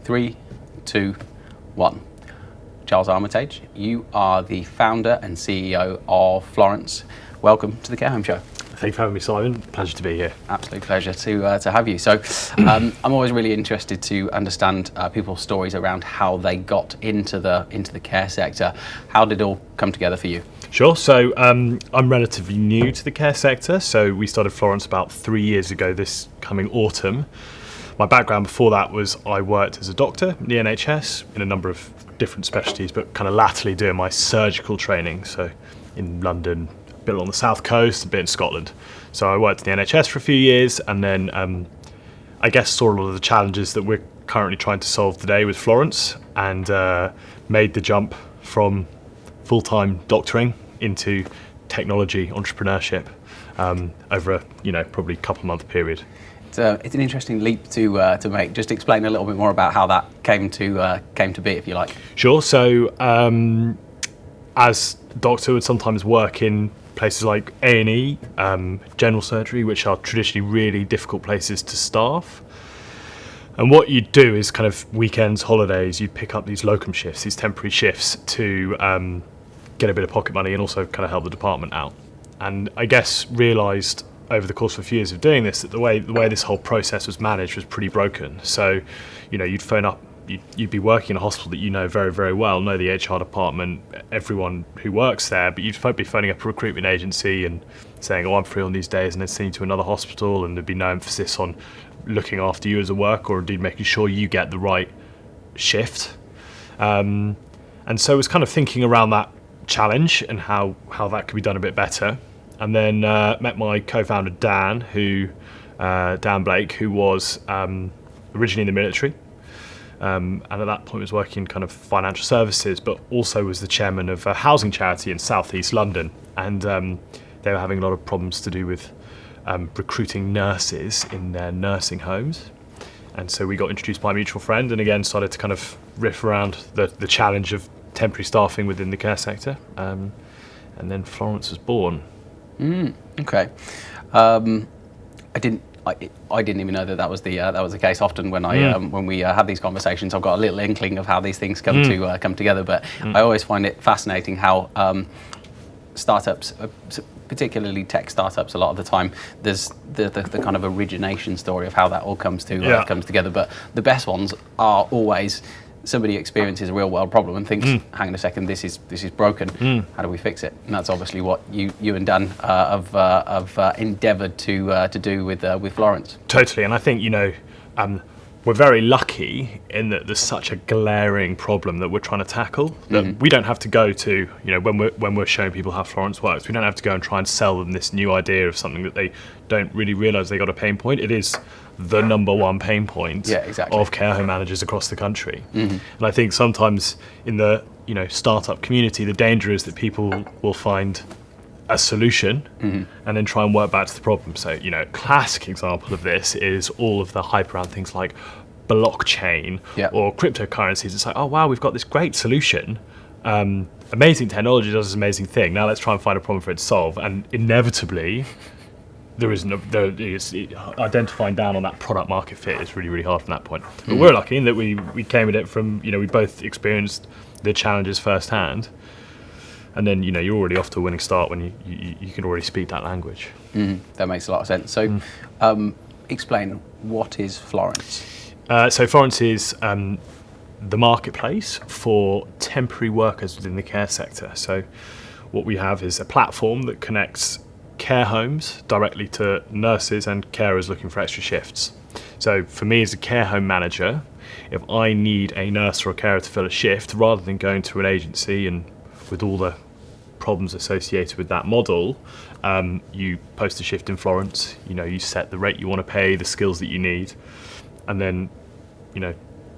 3, 2, 1. Charles Armitage, you are the founder and CEO of Florence. Welcome to the Care Home Show. Thank you for having me, Simon. Pleasure to be here. Absolute pleasure to have you. So I'm always really interested to understand people's stories around how they got into the care sector. How did it all come together for you? Sure. So I'm relatively new to the care sector. So we started Florence about 3 years ago this coming autumn. My background before that was I worked as a doctor in the NHS in a number of different specialties, but kind of latterly doing my surgical training. So in London, a bit on the south coast, a bit in Scotland. So I worked in the NHS for a few years, and then I guess saw a lot of the challenges that we're currently trying to solve today with Florence, and made the jump from full-time doctoring into technology entrepreneurship over a probably couple-month period. It's an interesting leap to make. Just explain a little bit more about how that came to be, if you like. Sure. So as a doctor, would sometimes work in places like A&E, general surgery, which are traditionally really difficult places to staff. And what you'd do is kind of weekends, holidays, you'd pick up these locum shifts, these temporary shifts to get a bit of pocket money and also kind of help the department out. And I guess realised over the course of a few years of doing this that the way this whole process was managed was pretty broken. So, you'd phone up, you'd be working in a hospital that you know very, very well, know the HR department, everyone who works there, but you'd be phoning up a recruitment agency and saying, I'm free on these days, and then sending you to another hospital, and there'd be no emphasis on looking after you as a worker or indeed making sure you get the right shift. And so I was kind of thinking around that challenge and how that could be done a bit better. And then met my co-founder Dan Blake, who was originally in the military, and at that point was working in kind of financial services, but also was the chairman of a housing charity in southeast London, and they were having a lot of problems to do with recruiting nurses in their nursing homes. And so we got introduced by a mutual friend, and again started to kind of riff around the challenge of temporary staffing within the care sector, and then Florence was born. Okay. I didn't even know that was the case. Often when when we have these conversations, I've got a little inkling of how these things come together. But I always find it fascinating how startups, particularly tech startups, a lot of the time there's the kind of origination story of how that all comes together. But the best ones are always somebody experiences a real world problem and thinks, hang on a second, this is broken. How do we fix it? And that's obviously what you and Dan have endeavoured to do with Florence. Totally, and I think we're very lucky in that there's such a glaring problem that we're trying to tackle that we don't have to go to, when we're showing people how Florence works, we don't have to go and try and sell them this new idea of something that they don't really realise they got a pain point. It is the number one pain point of care home managers across the country. And I think sometimes in the startup community, the danger is that people will find a solution and then try and work back to the problem. So, a classic example of this is all of the hype around things like blockchain or cryptocurrencies. It's like, oh wow, we've got this great solution. Amazing technology does this amazing thing. Now let's try and find a problem for it to solve. And inevitably, identifying down on that product market fit is really, really hard from that point. But we're lucky in that we came at it from, we both experienced the challenges firsthand. And then, you're already off to a winning start when you can already speak that language. That makes a lot of sense. So explain, what is Florence? So Florence is the marketplace for temporary workers within the care sector. So what we have is a platform that connects care homes directly to nurses and carers looking for extra shifts. So for me as a care home manager, if I need a nurse or a carer to fill a shift, rather than going to an agency and with all the problems associated with that model, you post a shift in Florence, you set the rate you want to pay, the skills that you need, and then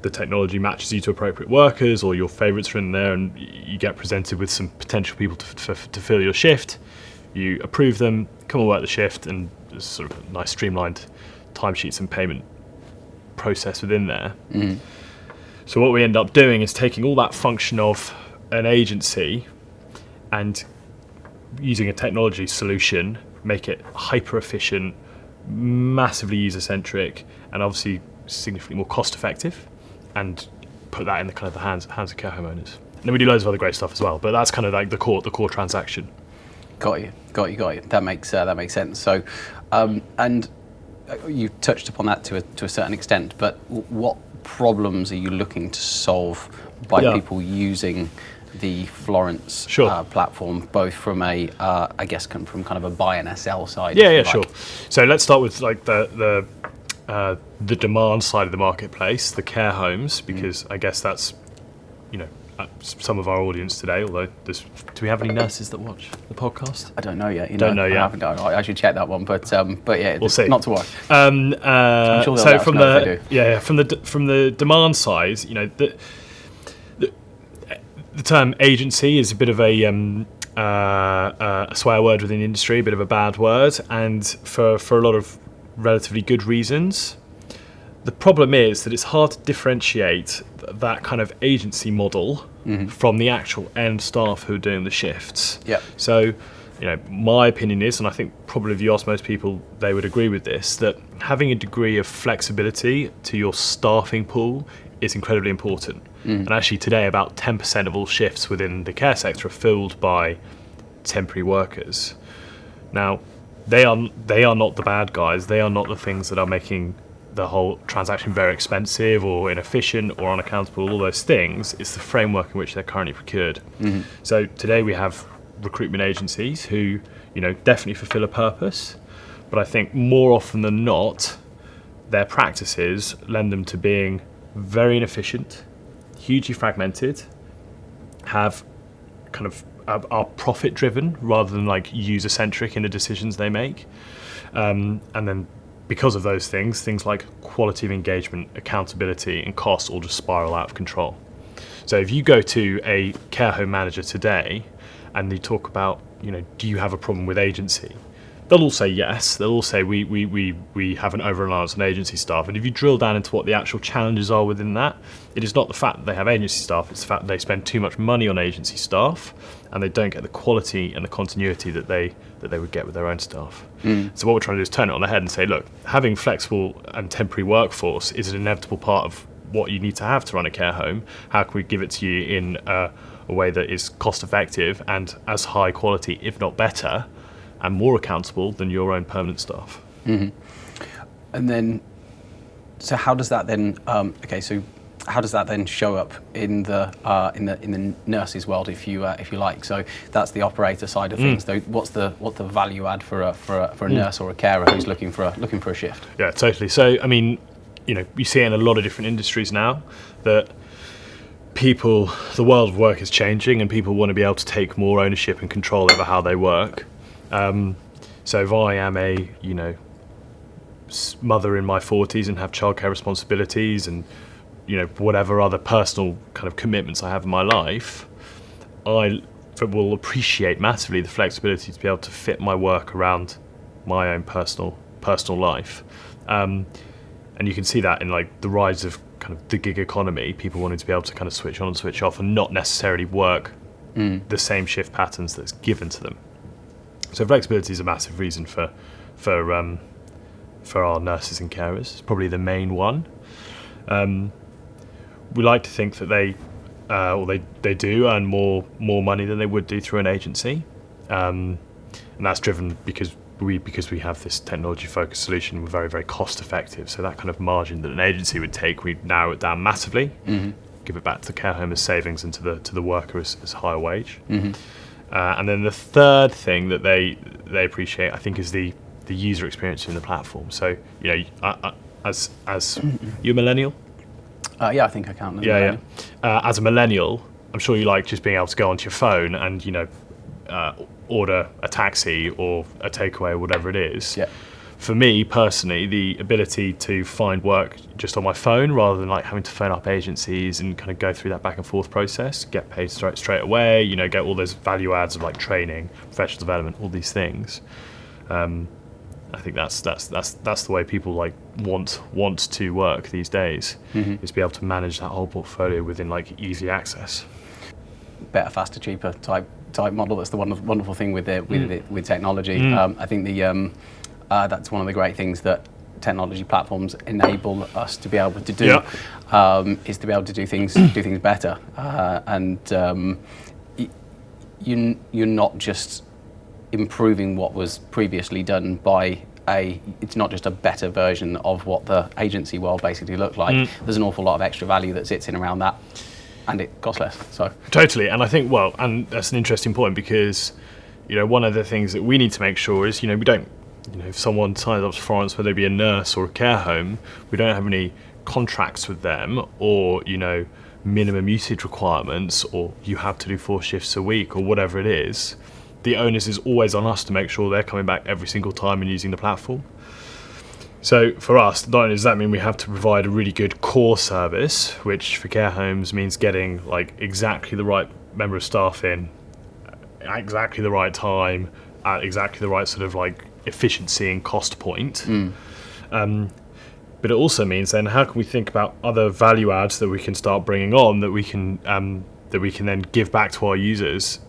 the technology matches you to appropriate workers, or your favourites are in there, and you get presented with some potential people to fill your shift. You approve them, come and work the shift, and there's sort of a nice streamlined timesheets and payment process within there. So what we end up doing is taking all that function of an agency and using a technology solution, make it hyper efficient, massively user centric, and obviously significantly more cost effective. and put that in the kind of the hands of care homeowners. And then we do loads of other great stuff as well, but that's kind of like the core transaction. Got you. That makes sense. So, and you touched upon that to a certain extent, but what problems are you looking to solve by people using the Florence platform, both from a, I guess, from kind of a buy and a sell side? Sure. So let's start with like the demand side of the marketplace, the care homes, because I guess that's, some of our audience today. Although, do we have any nurses that watch the podcast? I don't know yet. Don't know yet. I should check that one, but yeah, we'll see. Not to worry. I'm sure they'll so from the from the demand side, the term agency is a bit of a swear word within the industry, a bit of a bad word, and for a lot of relatively good reasons. The problem is that it's hard to differentiate that kind of agency model from the actual end staff who are doing the shifts. Yeah. So, my opinion is, and I think probably if you ask most people, they would agree with this, that having a degree of flexibility to your staffing pool is incredibly important. And actually today, about 10% of all shifts within the care sector are filled by temporary workers. Now, they are not the bad guys. They are not the things that are making the whole transaction very expensive or inefficient or unaccountable, all those things. It's the framework in which they're currently procured. So today we have recruitment agencies who, definitely fulfill a purpose, but I think more often than not, their practices lend them to being very inefficient, hugely fragmented, have kind of are profit driven rather than like user centric in the decisions they make, and then because of those things like quality of engagement, accountability, and costs all just spiral out of control. So if you go to a care home manager today and you talk about, do you have a problem with agency? They'll all say yes. They'll all say we have an over-reliance on agency staff. And if you drill down into what the actual challenges are within that, it is not the fact that they have agency staff, it's the fact that they spend too much money on agency staff and they don't get the quality and the continuity that they would get with their own staff. So what we're trying to do is turn it on the head and say, look, having flexible and temporary workforce is an inevitable part of what you need to have to run a care home. How can we give it to you in a way that is cost effective and as high quality, if not better, and more accountable than your own permanent staff? And then, so how does that then? How does that then show up in the nurses world, if you like? So that's the operator side of things. Though, what's the value add for a nurse or a carer who's looking for a shift? Yeah, totally. So I mean, you see it in a lot of different industries now that the world of work is changing, and people want to be able to take more ownership and control over how they work. So if I am a mother in my 40s and have childcare responsibilities and whatever other personal kind of commitments I have in my life, I will appreciate massively the flexibility to be able to fit my work around my own personal life. And you can see that in like the rise of kind of the gig economy, people wanting to be able to kind of switch on and switch off and not necessarily work the same shift patterns that's given to them. So flexibility is a massive reason for our nurses and carers. It's probably the main one. We like to think that they do earn more money than they would do through an agency, and that's driven because we have this technology-focused solution. We're very, very cost-effective. So that kind of margin that an agency would take, we narrow it down massively, give it back to the care home as savings, and to the worker as higher wage. And then the third thing that they appreciate, I think, is the user experience in the platform. So as you're a millennial. Yeah, I think I count them. Yeah. As a millennial, I'm sure you like just being able to go onto your phone and order a taxi or a takeaway or whatever it is. Yeah. For me personally, the ability to find work just on my phone rather than like having to phone up agencies and kind of go through that back and forth process, get paid straight away, get all those value adds of like training, professional development, all these things. I think that's the way people like want to work these days, is be able to manage that whole portfolio within like easy access. Better, faster, cheaper type model. That's the wonderful thing with technology. I think that's one of the great things that technology platforms enable us to be able to do is to be able to do things better, you're not just improving what was previously done by it's not just a better version of what the agency world basically looked like. There's an awful lot of extra value that sits in around that, and it costs less. So totally, and I think and that's an interesting point, because one of the things that we need to make sure is we don't, if someone signs up to Florence, whether they be a nurse or a care home, we don't have any contracts with them or minimum usage requirements, or you have to do 4 shifts a week or whatever it is. The onus is always on us to make sure they're coming back every single time and using the platform. So for us, not only does that mean we have to provide a really good core service, which for care homes means getting exactly the right member of staff in at exactly the right time, at exactly the right sort of efficiency and cost point. But it also means then, how can we think about other value adds that we can start bringing on, that we can then give back to our users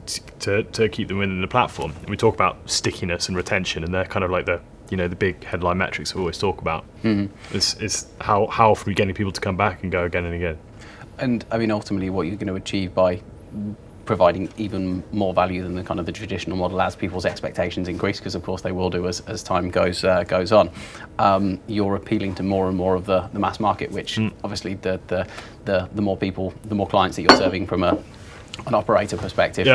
to keep them within the platform. And we talk about stickiness and retention, and they're kind of the big headline metrics we always talk about. Is how often we're getting people to come back and go again and again. And I mean, ultimately, what you're going to achieve by providing even more value than the traditional model, as people's expectations increase, because of course they will do as time goes on. You're appealing to more and more of the mass market, which obviously the more people, the more clients that you're serving from an operator perspective.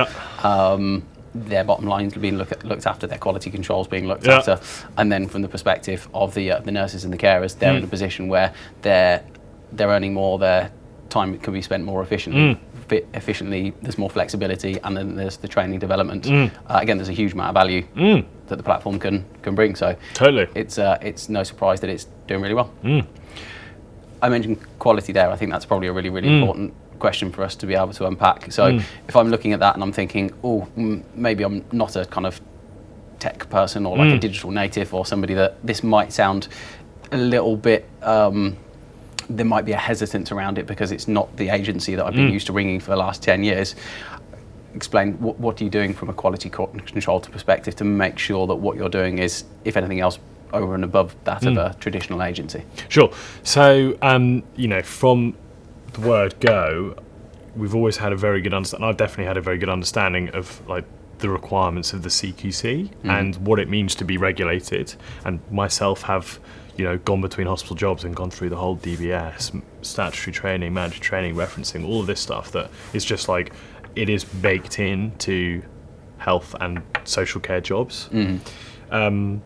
Their bottom lines being looked after, their quality controls being looked after, and then from the perspective of the nurses and the carers, they're in a position where they're earning more, their time can be spent more efficiently. There's more flexibility, and then there's the training development. Again, there's a huge amount of value that the platform can bring. So totally, it's no surprise that it's doing really well. I mentioned quality there. I think that's probably a really, really important question for us to be able to unpack. So if I'm looking at that and I'm thinking, maybe I'm not a kind of tech person or a digital native, or somebody that this might sound a little bit there might be a hesitance around it because it's not the agency that I've been used to ringing for the last 10 years. Explain, what are you doing from a quality control perspective to make sure that what you're doing is, if anything else, over and above that of a traditional agency? Sure. So, from the word go, we've always had a very good understanding. I've definitely had a very good understanding of the requirements of the CQC and what it means to be regulated, and myself have gone between hospital jobs and gone through the whole DBS, statutory training, mandatory training, referencing, all of this stuff that is just it is baked into health and social care jobs. And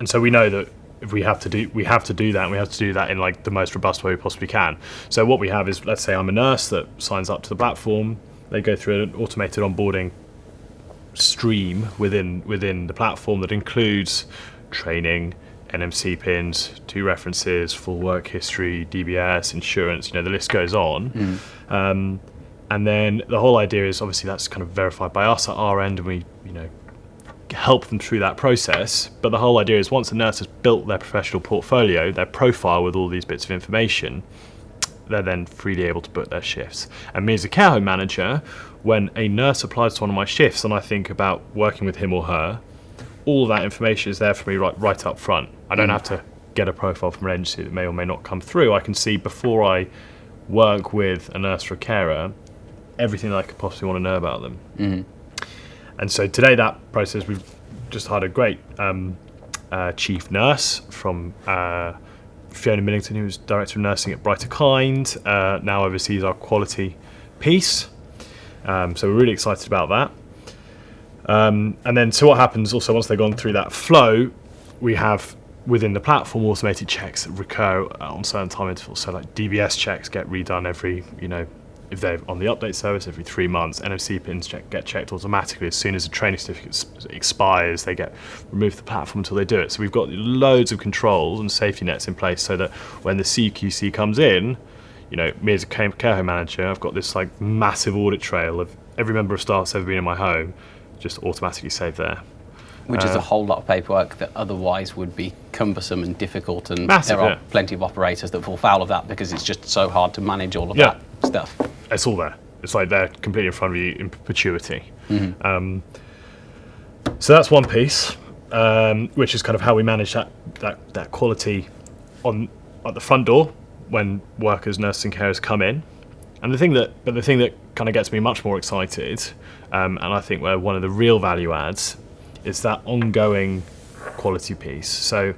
so we know that if we have to do that, and we have to do that in the most robust way we possibly can. So what we have is, let's say I'm a nurse that signs up to the platform, they go through an automated onboarding stream within the platform that includes training, NMC pins, 2 references, full work history, DBS, insurance, the list goes on. And then the whole idea is, obviously that's kind of verified by us at our end, and we help them through that process. But the whole idea is, once a nurse has built their professional portfolio, their profile with all these bits of information, they're then freely able to book their shifts. And me as a care home manager, when a nurse applies to one of my shifts and I think about working with him or her, all of that information is there for me right up front. I don't have to get a profile from an agency that may or may not come through. I can see, before I work with a nurse or a carer, everything that I could possibly want to know about them. And so today, that process, we've just had a great chief nurse from Fiona Millington, who's Director of Nursing at Brighter Kind, now oversees our quality piece. So we're really excited about that. And then, so what happens also, once they've gone through that flow, we have within the platform automated checks that recur on certain time intervals. So DBS checks get redone every, if they're on the update service, every 3 months. NFC pins get checked automatically. As soon as the training certificate expires, they get removed from the platform until they do it. So we've got loads of controls and safety nets in place so that when the CQC comes in, me as a care home manager, I've got this massive audit trail of every member of staff that's ever been in my home, just automatically saved there. Which is a whole lot of paperwork that otherwise would be cumbersome and difficult, and massive, there are plenty of operators that fall foul of that because it's just so hard to manage all of that stuff. It's all there. It's they're completely in front of you in perpetuity. So that's one piece. which is kind of how we manage that quality at the front door when workers, nurses and carers come in. And the thing that kind of gets me much more excited, and I think where one of the real value adds, is that ongoing quality piece. So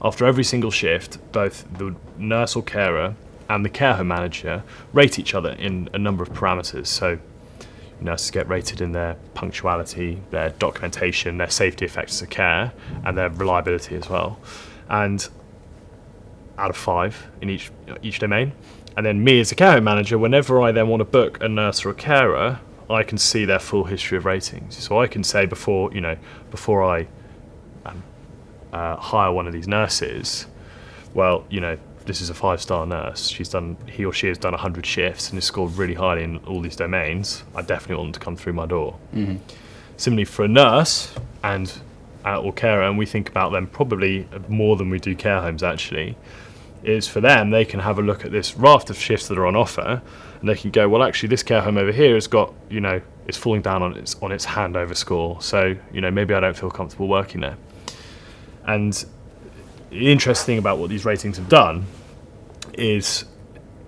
after every single shift, both the nurse or carer and the care home manager rate each other in a number of parameters. So nurses get rated in their punctuality, their documentation, their safety effectiveness of care, and their reliability as well. And out of 5 in each domain. And then me as a care home manager, whenever I then want to book a nurse or a carer, I can see their full history of ratings. So I can say before I hire one of these nurses, well, this is a 5-star nurse. He or she has done 100 shifts and has scored really highly in all these domains. I definitely want them to come through my door. Mm-hmm. Similarly, for a nurse or carer, and we think about them probably more than we do care homes actually, is for them, they can have a look at this raft of shifts that are on offer, and they can go, well, actually, this care home over here has got, it's falling down on its handover score. So, maybe I don't feel comfortable working there. And the interesting thing about what these ratings have done is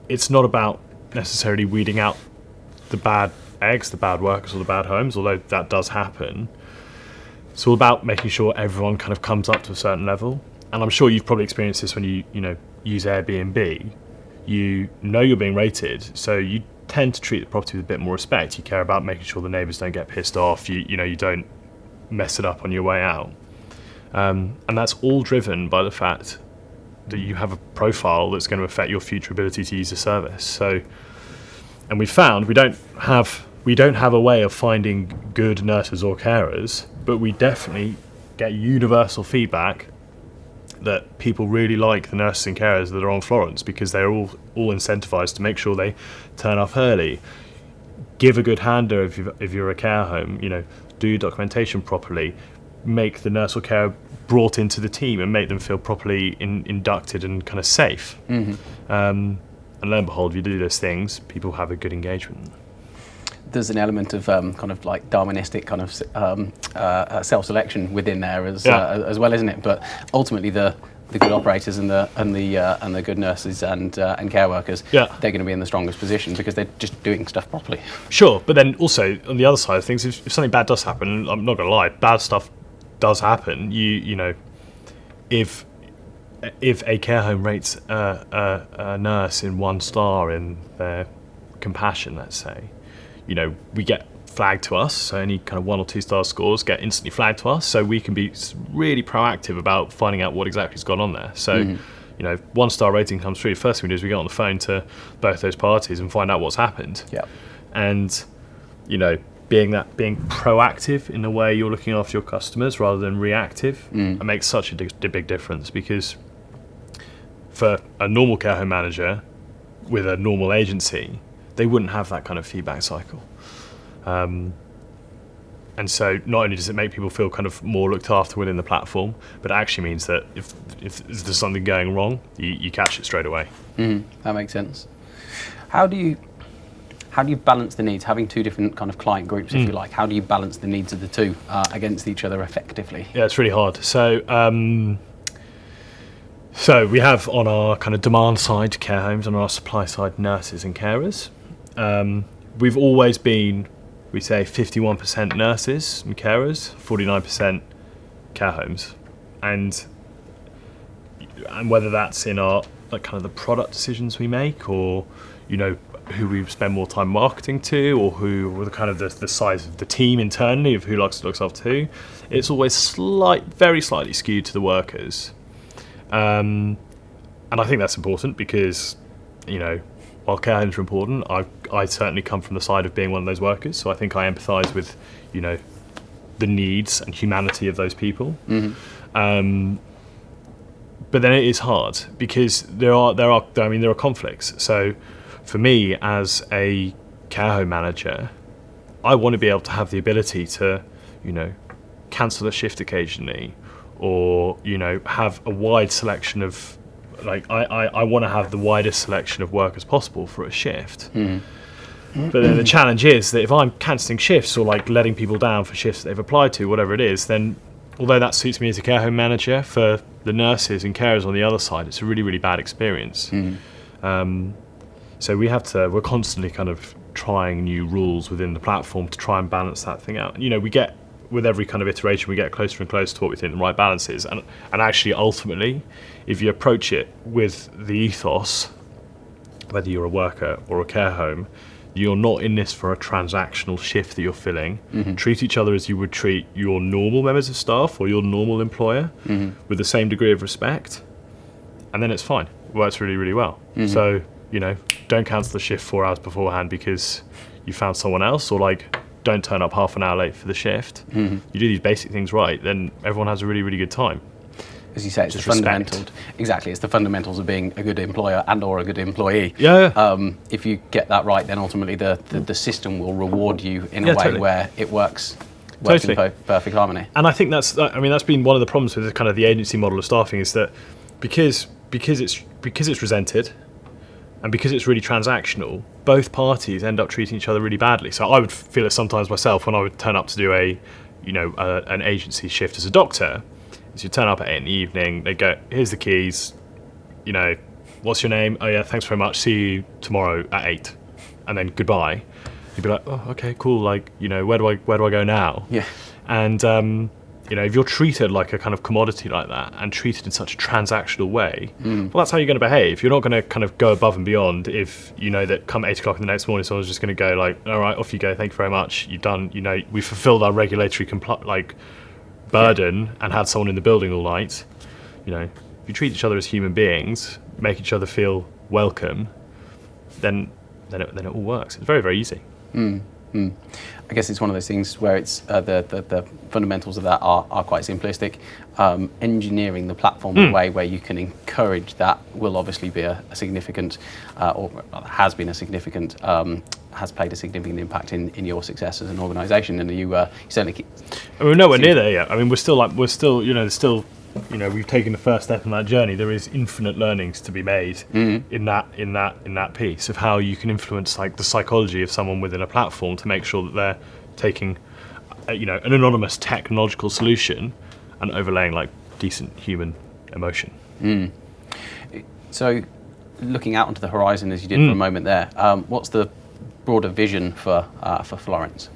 it's not about necessarily weeding out the bad eggs, the bad workers or the bad homes, although that does happen. It's all about making sure everyone kind of comes up to a certain level. And I'm sure you've probably experienced this when you use Airbnb. You're being rated, so you tend to treat the property with a bit more respect. You care about making sure the neighbours don't get pissed off. You don't mess it up on your way out. And that's all driven by the fact that you have a profile that's going to affect your future ability to use the service. So, and we found we don't have a way of finding good nurses or carers, but we definitely get universal feedback that people really like the nurses and carers that are on Florence because they're all incentivized to make sure they turn up early, give a good hander if you're a care home, do your documentation properly, make the nurse or carer brought into the team and make them feel properly inducted and kind of safe. Mm-hmm. And lo and behold, if you do those things, people have a good engagement. There's an element of kind of like Darwinistic kind of self-selection within there as well, isn't it? But ultimately, the good operators and the good nurses and care workers, they're going to be in the strongest position because they're just doing stuff properly. Sure, but then also on the other side of things, if something bad does happen, I'm not going to lie, bad stuff does happen. If a care home rates a nurse in 1 star in their compassion, let's say, we get flagged to us, so any kind of 1 or 2 star scores get instantly flagged to us, so we can be really proactive about finding out what exactly has gone on there. So, 1 star rating comes through, first thing we do is we get on the phone to both those parties and find out what's happened. Yeah. And, being proactive in the way you're looking after your customers rather than reactive, it makes such a big difference, because for a normal care home manager with a normal agency, they wouldn't have that kind of feedback cycle. And so not only does it make people feel kind of more looked after within the platform, but it actually means that if there's something going wrong, you catch it straight away. That makes sense. How do you balance the needs, having 2 different kind of client groups, if you like? How do you balance the needs of the 2 against each other effectively? Yeah, it's really hard. So we have on our kind of demand side care homes, and on our supply side nurses and carers. We've always been, we say, 51% nurses and carers, 49% care homes, and whether that's in our kind of the product decisions we make, or who we spend more time marketing to, or the kind of the size of the team internally of who looks after who, it's always very slightly skewed to the workers. And I think that's important because, while care homes are important, I certainly come from the side of being one of those workers, so I think I empathise with, the needs and humanity of those people. Mm-hmm. But then it is hard because there are conflicts. So for me as a care home manager, I want to be able to have the ability to, cancel a shift occasionally, or have a wide selection of, I want to have the widest selection of work as possible for a shift. But then the challenge is that if I'm cancelling shifts or letting people down for shifts they've applied to, whatever it is, then although that suits me as a care home manager, for the nurses and carers on the other side, it's a really, really bad experience. So we're constantly kind of trying new rules within the platform to try and balance that thing out. We get, with every kind of iteration, we get closer and closer to what we think the right balance is. And actually, ultimately, if you approach it with the ethos, whether you're a worker or a care home, you're not in this for a transactional shift that you're filling. Treat each other as you would treat your normal members of staff or your normal employer, with the same degree of respect, and then it's fine. It works really, really well. So, don't cancel the shift 4 hours beforehand because you found someone else, or like, don't turn up half an hour late for the shift. You do these basic things right, then everyone has a really, really good time. As you say, it's Just the fundamentals. Exactly, it's the fundamentals of being a good employer and or a good employee. If you get that right, then ultimately the system will reward you in a way where it works in perfect harmony. And I think that's been one of the problems with the kind of the agency model of staffing, is that because it's resented and because it's really transactional, both parties end up treating each other really badly. So I would feel it sometimes myself when I would turn up to do an agency shift as a doctor. So you turn up at 8 in the evening, they go, here's the keys, what's your name? Oh yeah, thanks very much, see you tomorrow at 8. And then goodbye. You'd be like, oh, okay, cool, like, where do I go now? Yeah. And if you're treated like a kind of commodity like that and treated in such a transactional way, well, that's how you're going to behave. You're not going to kind of go above and beyond if you know that come 8 o'clock in the next morning, someone's just going to go like, all right, off you go, thank you very much, you've done, we fulfilled our regulatory burden and had someone in the building all night. If you treat each other as human beings, make each other feel welcome, then it all works. It's very, very easy. I guess it's one of those things where it's the fundamentals of that are quite simplistic. Engineering the platform in a way where you can encourage that will obviously be a significant, or has been a significant, has played a significant impact in your success as an organisation, and you certainly keep. We're nowhere near there yet. I mean, we're still, we've taken the first step in that journey. There is infinite learnings to be made in that piece of how you can influence like the psychology of someone within a platform to make sure that they're taking, an anonymous technological solution and overlaying like decent human emotion. So, looking out onto the horizon as you did for a moment there, what's the broader vision for Florence?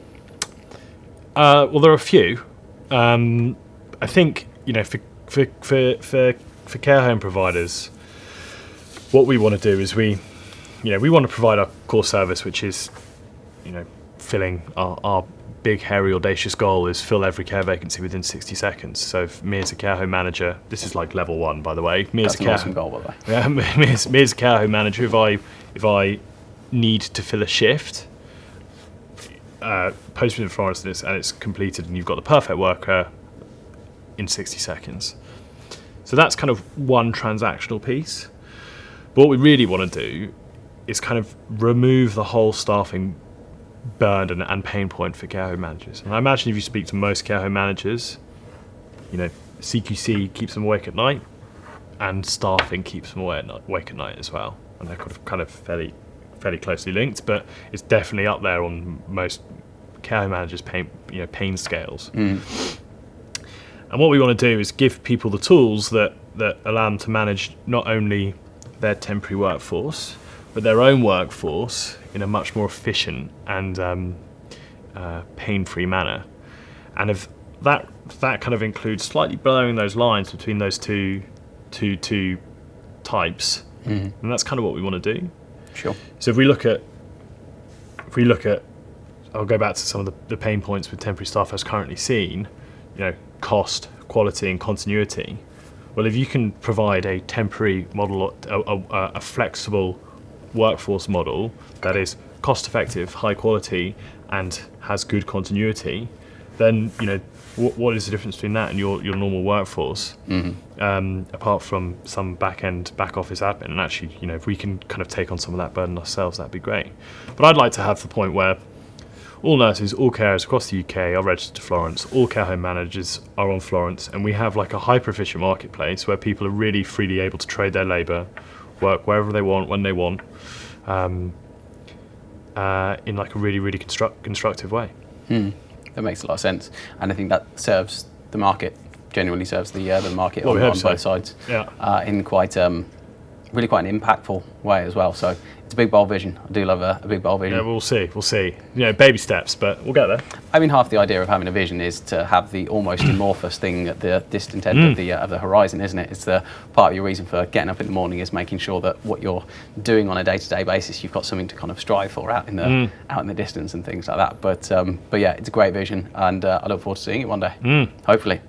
Well, there are a few. I think for care home providers, what we want to do is we want to provide our core service, which is filling our big, hairy, audacious goal is fill every care vacancy within 60 seconds. So if me as a care home manager, this is like level 1, by the way. That's an awesome goal, by the way. Yeah, me as a care home manager, if I need to fill a shift, post in Florence and it's completed and you've got the perfect worker in 60 seconds. So that's kind of one transactional piece. But what we really want to do is kind of remove the whole staffing burden and pain point for care home managers. And I imagine if you speak to most care home managers, CQC keeps them awake at night and staffing keeps them awake at night as well. And they're kind of fairly closely linked, but it's definitely up there on most care home managers' pain scales. And what we want to do is give people the tools that allow them to manage not only their temporary workforce, but their own workforce in a much more efficient and pain-free manner. And if that kind of includes slightly blurring those lines between those two types, and that's kind of what we want to do. Sure. So if we look at, I'll go back to some of the pain points with temporary staff as currently seen, cost, quality, and continuity. Well, if you can provide a temporary model, a flexible workforce model that is cost-effective, high quality, and has good continuity, then what is the difference between that and your normal workforce? Apart from some back office admin, and actually, if we can kind of take on some of that burden ourselves, that'd be great. But I'd like to have the point where all nurses, all carers across the UK are registered to Florence, all care home managers are on Florence, and we have like a hyper-efficient marketplace where people are really freely able to trade their labour, work wherever they want, when they want, in like a really, really constructive way. That makes a lot of sense, and I think that serves the market genuinely serves the market Well, we on hope so. both sides Yeah. in really quite an impactful way as well. So it's a big, bold vision. I do love a big, bold vision. Yeah, we'll see. We'll see. Baby steps, but we'll get there. I mean, half the idea of having a vision is to have the almost amorphous thing at the distant end of the horizon, isn't it? It's the part of your reason for getting up in the morning is making sure that what you're doing on a day-to-day basis, you've got something to kind of strive for out in the distance and things like that. But yeah, it's a great vision, and I look forward to seeing it one day. Hopefully.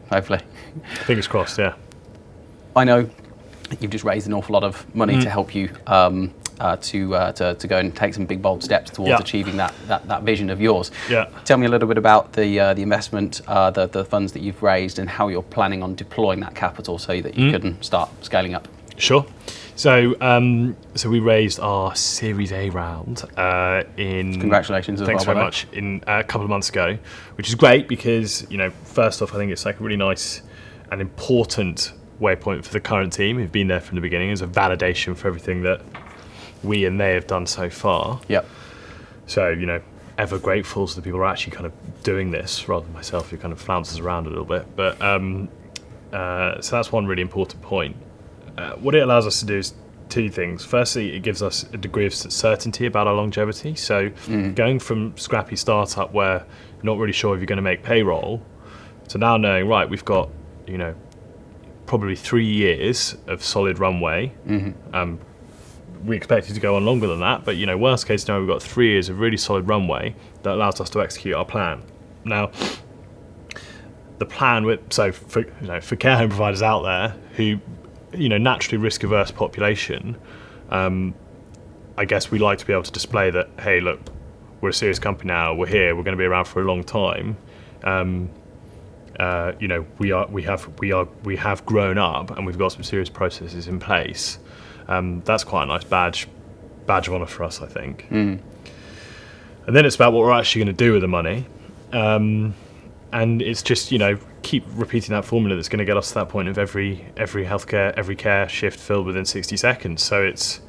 Fingers crossed. Yeah. I know you've just raised an awful lot of money to help you to go and take some big bold steps towards achieving that vision of yours. Yeah. Tell me a little bit about the investment, the funds that you've raised, and how you're planning on deploying that capital so that you can start scaling up. Sure. So we raised our Series A round in. Congratulations! Thanks very much. In a couple of months ago, which is great because first off, I think it's like a really nice and important waypoint for the current team who've been there from the beginning as a validation for everything that we and they have done so far. Yep. So, ever grateful to the people who are actually kind of doing this rather than myself who kind of flounces around a little bit. But so that's one really important point. What it allows us to do is two things. Firstly, it gives us a degree of certainty about our longevity. So going from scrappy startup where you're not really sure if you're going to make payroll to now knowing, right, we've got, probably 3 years of solid runway. We expect it to go on longer than that, but worst case scenario, we've got 3 years of really solid runway that allows us to execute our plan. Now, the plan for care home providers out there who, naturally risk-averse population, I guess we like to be able to display that, hey, look, we're a serious company now. We're here. We're going to be around for a long time. We have grown up and we've got some serious processes in place. That's quite a nice badge of honour for us, I think. And then it's about what we're actually going to do with the money, and it's just keep repeating that formula that's going to get us to that point of every healthcare, every care shift filled within 60 seconds. So it's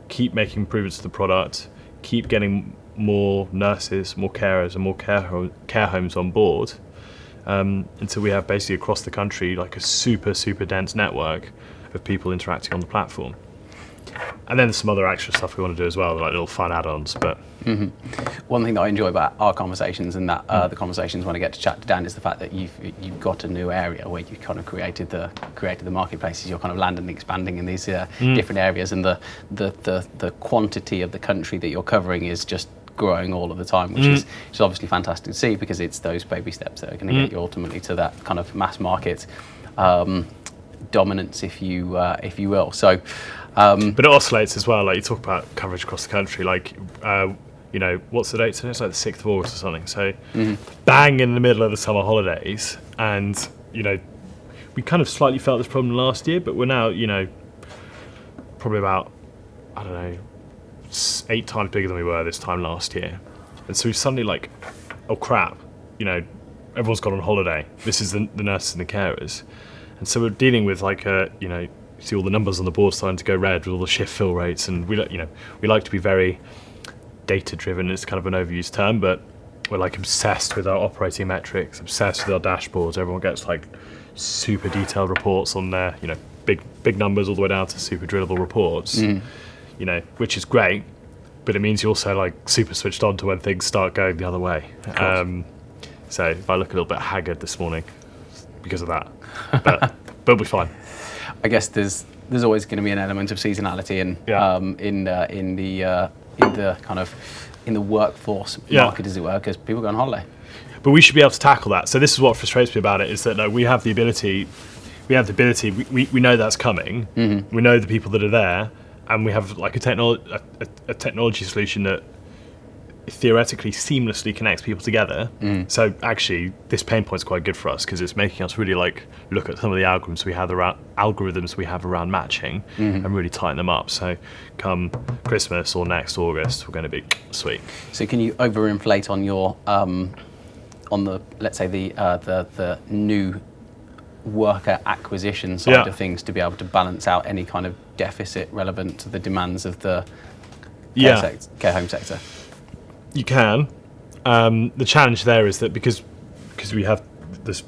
keep making improvements to the product, keep getting more nurses, more carers, and more care homes on board. Until we have basically across the country like a super dense network of people interacting on the platform. And then there's some other extra stuff we want to do as well, like little fun add-ons. But one thing that I enjoy about our conversations and that the conversations when I get to chat to Dan is the fact that you've got a new area where you've kind of created the marketplaces. You're kind of landing and expanding in these different areas, and the quantity of the country that you're covering is just growing all of the time, which is obviously fantastic to see, because it's those baby steps that are going to get you ultimately to that kind of mass market dominance, if you will. So, but it oscillates as well. Like you talk about coverage across the country, like what's the date today? It's like the 6th of August or something. So, bang in the middle of the summer holidays, and we kind of slightly felt this problem last year, but we're now probably about 8 times bigger than we were this time last year. And so we've suddenly like, oh crap, everyone's gone on holiday. This is the nurses and the carers. And so we're dealing with like see all the numbers on the board starting to go red with all the shift fill rates. And we like to be very data driven. It's kind of an overused term, but we're like obsessed with our operating metrics, obsessed with our dashboards. Everyone gets like super detailed reports on their, big numbers all the way down to super drillable reports. Which is great, but it means you're also like super switched on to when things start going the other way. So if I look a little bit haggard this morning because of that, but we'll be fine. I guess there's always going to be an element of seasonality in the workforce market, as it were, because people go on holiday. But we should be able to tackle that. So this is what frustrates me about it, is that we have the ability. We know that's coming. We know the people that are there. And we have like a technology solution that theoretically seamlessly connects people together. So actually, this pain point is quite good for us because it's making us really like look at some of the algorithms we have around matching and really tighten them up. So come Christmas or next August, we're going to be sweet. So can you overinflate on your on the, let's say, the new worker acquisition side of things to be able to balance out any kind of deficit relevant to the demands of the care home sector? You can. The challenge there is that because we have this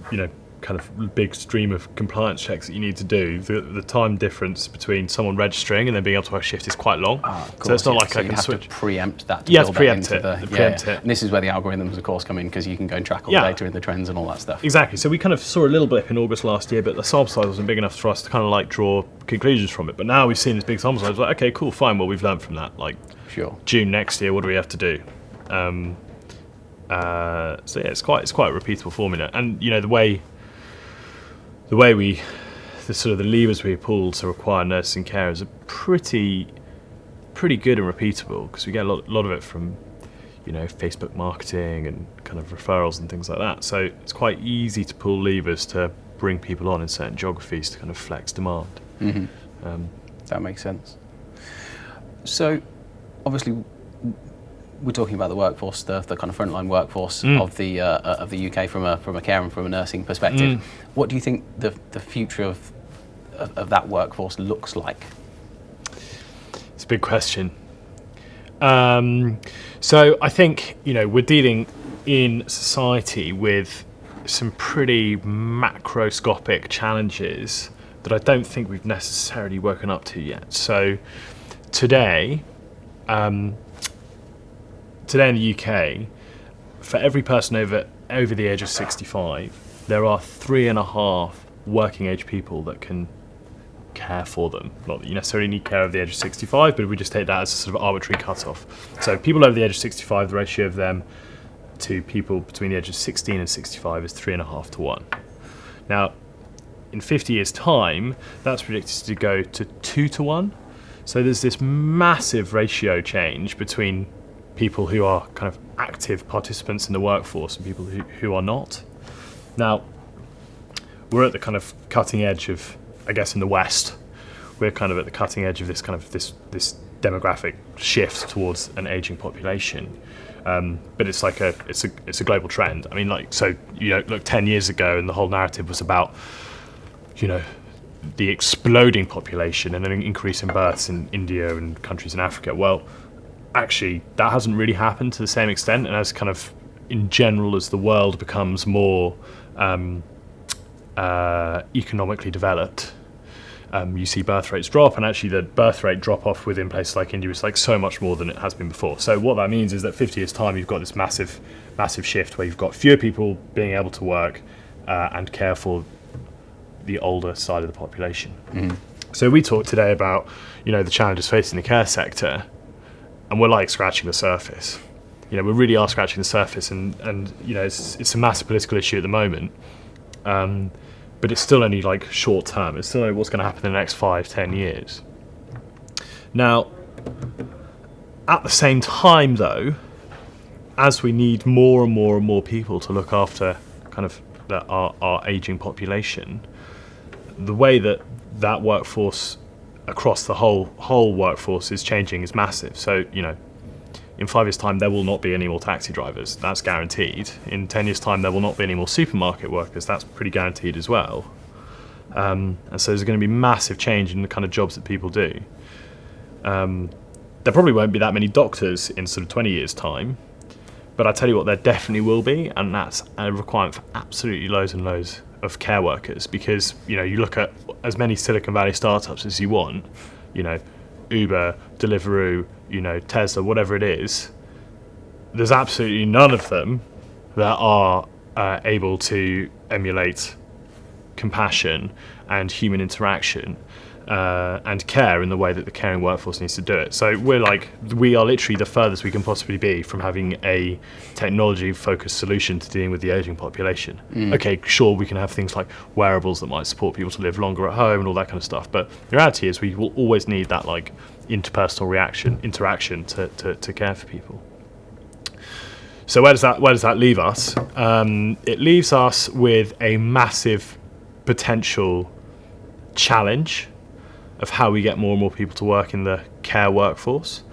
kind of big stream of compliance checks that you need to do, the time difference between someone registering and then being able to work a shift is quite long. So it's not like I can switch. To preempt that. To build preempt that into it. Preempt it. And this is where the algorithms, of course, come in, because you can go and track all the data and the trends and all that stuff. Exactly. So we kind of saw a little blip in August last year, but the sample size wasn't big enough for us to kind of like draw conclusions from it. But now we've seen this big sample size. Like, okay, cool, fine. Well, we've learned from that. Like, sure. June next year, what do we have to do? So yeah, it's quite a repeatable formula, and you know the way the sort of the levers we pull to require nurses and carers are pretty good and repeatable, because we get a lot of it from, you know, Facebook marketing and kind of referrals and things like that. So it's quite easy to pull levers to bring people on in certain geographies to kind of flex demand. Mm-hmm. That makes sense. So obviously, we're talking about the workforce, the kind of frontline workforce of the UK from a care and from a nursing perspective. What do you think the future of that workforce looks like? It's a big question. So I think, you know, we're dealing in society with some pretty macroscopic challenges that I don't think we've necessarily woken up to yet. So today in the UK, for every person over the age of 65, there are 3.5 working age people that can care for them. Not that you necessarily need care over the age of 65, but we just take that as a sort of arbitrary cut-off. So people over the age of 65, the ratio of them to people between the age of 16 and 65 is 3.5 to 1. Now, in 50 years' time, that's predicted to go to 2 to 1. So there's this massive ratio change between people who are kind of active participants in the workforce and people who are not. Now, we're at the kind of cutting edge of, I guess in the West, we're kind of at the cutting edge of this kind of this demographic shift towards an aging population. But it's like it's a global trend. I mean, like, so, you know, look, 10 years ago, and the whole narrative was about, you know, the exploding population and an increase in births in India and countries in Africa. Well, actually, that hasn't really happened to the same extent, and as kind of in general, as the world becomes more economically developed, you see birth rates drop, and actually the birth rate drop off within places like India is like so much more than it has been before. So what that means is that 50 years time, you've got this massive shift where you've got fewer people being able to work and care for the older side of the population. Mm-hmm. So we talked today about, you know, the challenges facing the care sector, and we're like scratching the surface. You know, we really are scratching the surface, and you know, it's a massive political issue at the moment. But it's still only like short term. It's still only what's going to happen in the next 5-10 years. Now, at the same time though, as we need more and more people to look after kind of our aging population, the way that workforce across the whole workforce is changing is massive. So, you know, in 5 years' time, there will not be any more taxi drivers. That's guaranteed. In 10 years' time, there will not be any more supermarket workers. That's pretty guaranteed as well. And so there's going to be massive change in the kind of jobs that people do. There probably won't be that many doctors in sort of 20 years' time, but I tell you what, there definitely will be, and that's a requirement for absolutely loads and loads of care workers, because, you know, you look at as many Silicon Valley startups as you want, you know, Uber, Deliveroo, you know, Tesla, whatever it is, there's absolutely none of them that are able to emulate compassion and human interaction and care in the way that the caring workforce needs to do it. So we are literally the furthest we can possibly be from having a technology-focused solution to dealing with the aging population. Okay, sure, we can have things like wearables that might support people to live longer at home and all that kind of stuff, but the reality is we will always need that like interpersonal interaction to care for people. So where does that leave us? It leaves us with a massive potential challenge of how we get more and more people to work in the care workforce.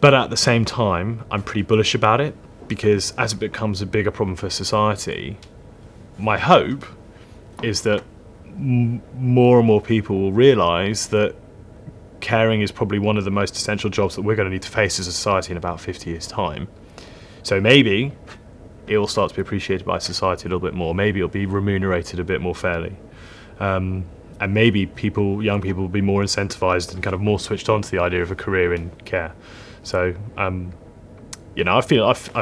But at the same time, I'm pretty bullish about it, because as it becomes a bigger problem for society, my hope is that more and more people will realise that caring is probably one of the most essential jobs that we're going to need to face as a society in about 50 years' time. So maybe it will start to be appreciated by society a little bit more. Maybe it'll be remunerated a bit more fairly. And maybe young people will be more incentivized and kind of more switched on to the idea of a career in care. So, I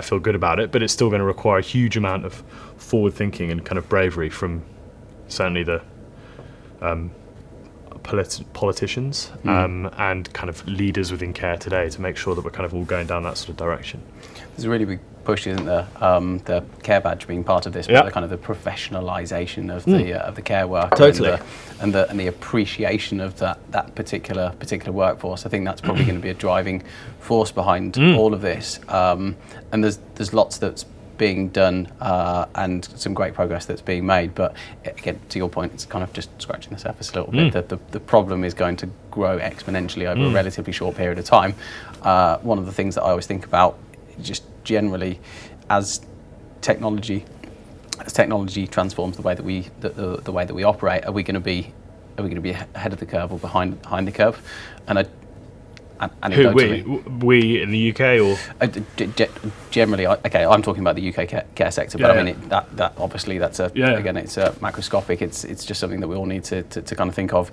feel good about it, but it's still going to require a huge amount of forward thinking and kind of bravery from certainly the politicians and kind of leaders within care today to make sure that we're kind of all going down that sort of direction. There's a really big push, isn't there? The care badge being part of this, but the kind of the professionalisation of the care work, totally, and the appreciation of that particular workforce. I think that's probably going to be a driving force behind all of this. And there's lots that's being done and some great progress that's being made, but again, to your point, it's kind of just scratching the surface a little bit. The problem is going to grow exponentially over a relatively short period of time. One of the things that I always think about, just generally, as technology transforms the way that we the way that we operate, are we going to be ahead of the curve or behind the curve? And who, we in the UK, or generally, I'm talking about the UK care sector, but I mean that obviously that's again, it's macroscopic. It's just something that we all need to kind of think of.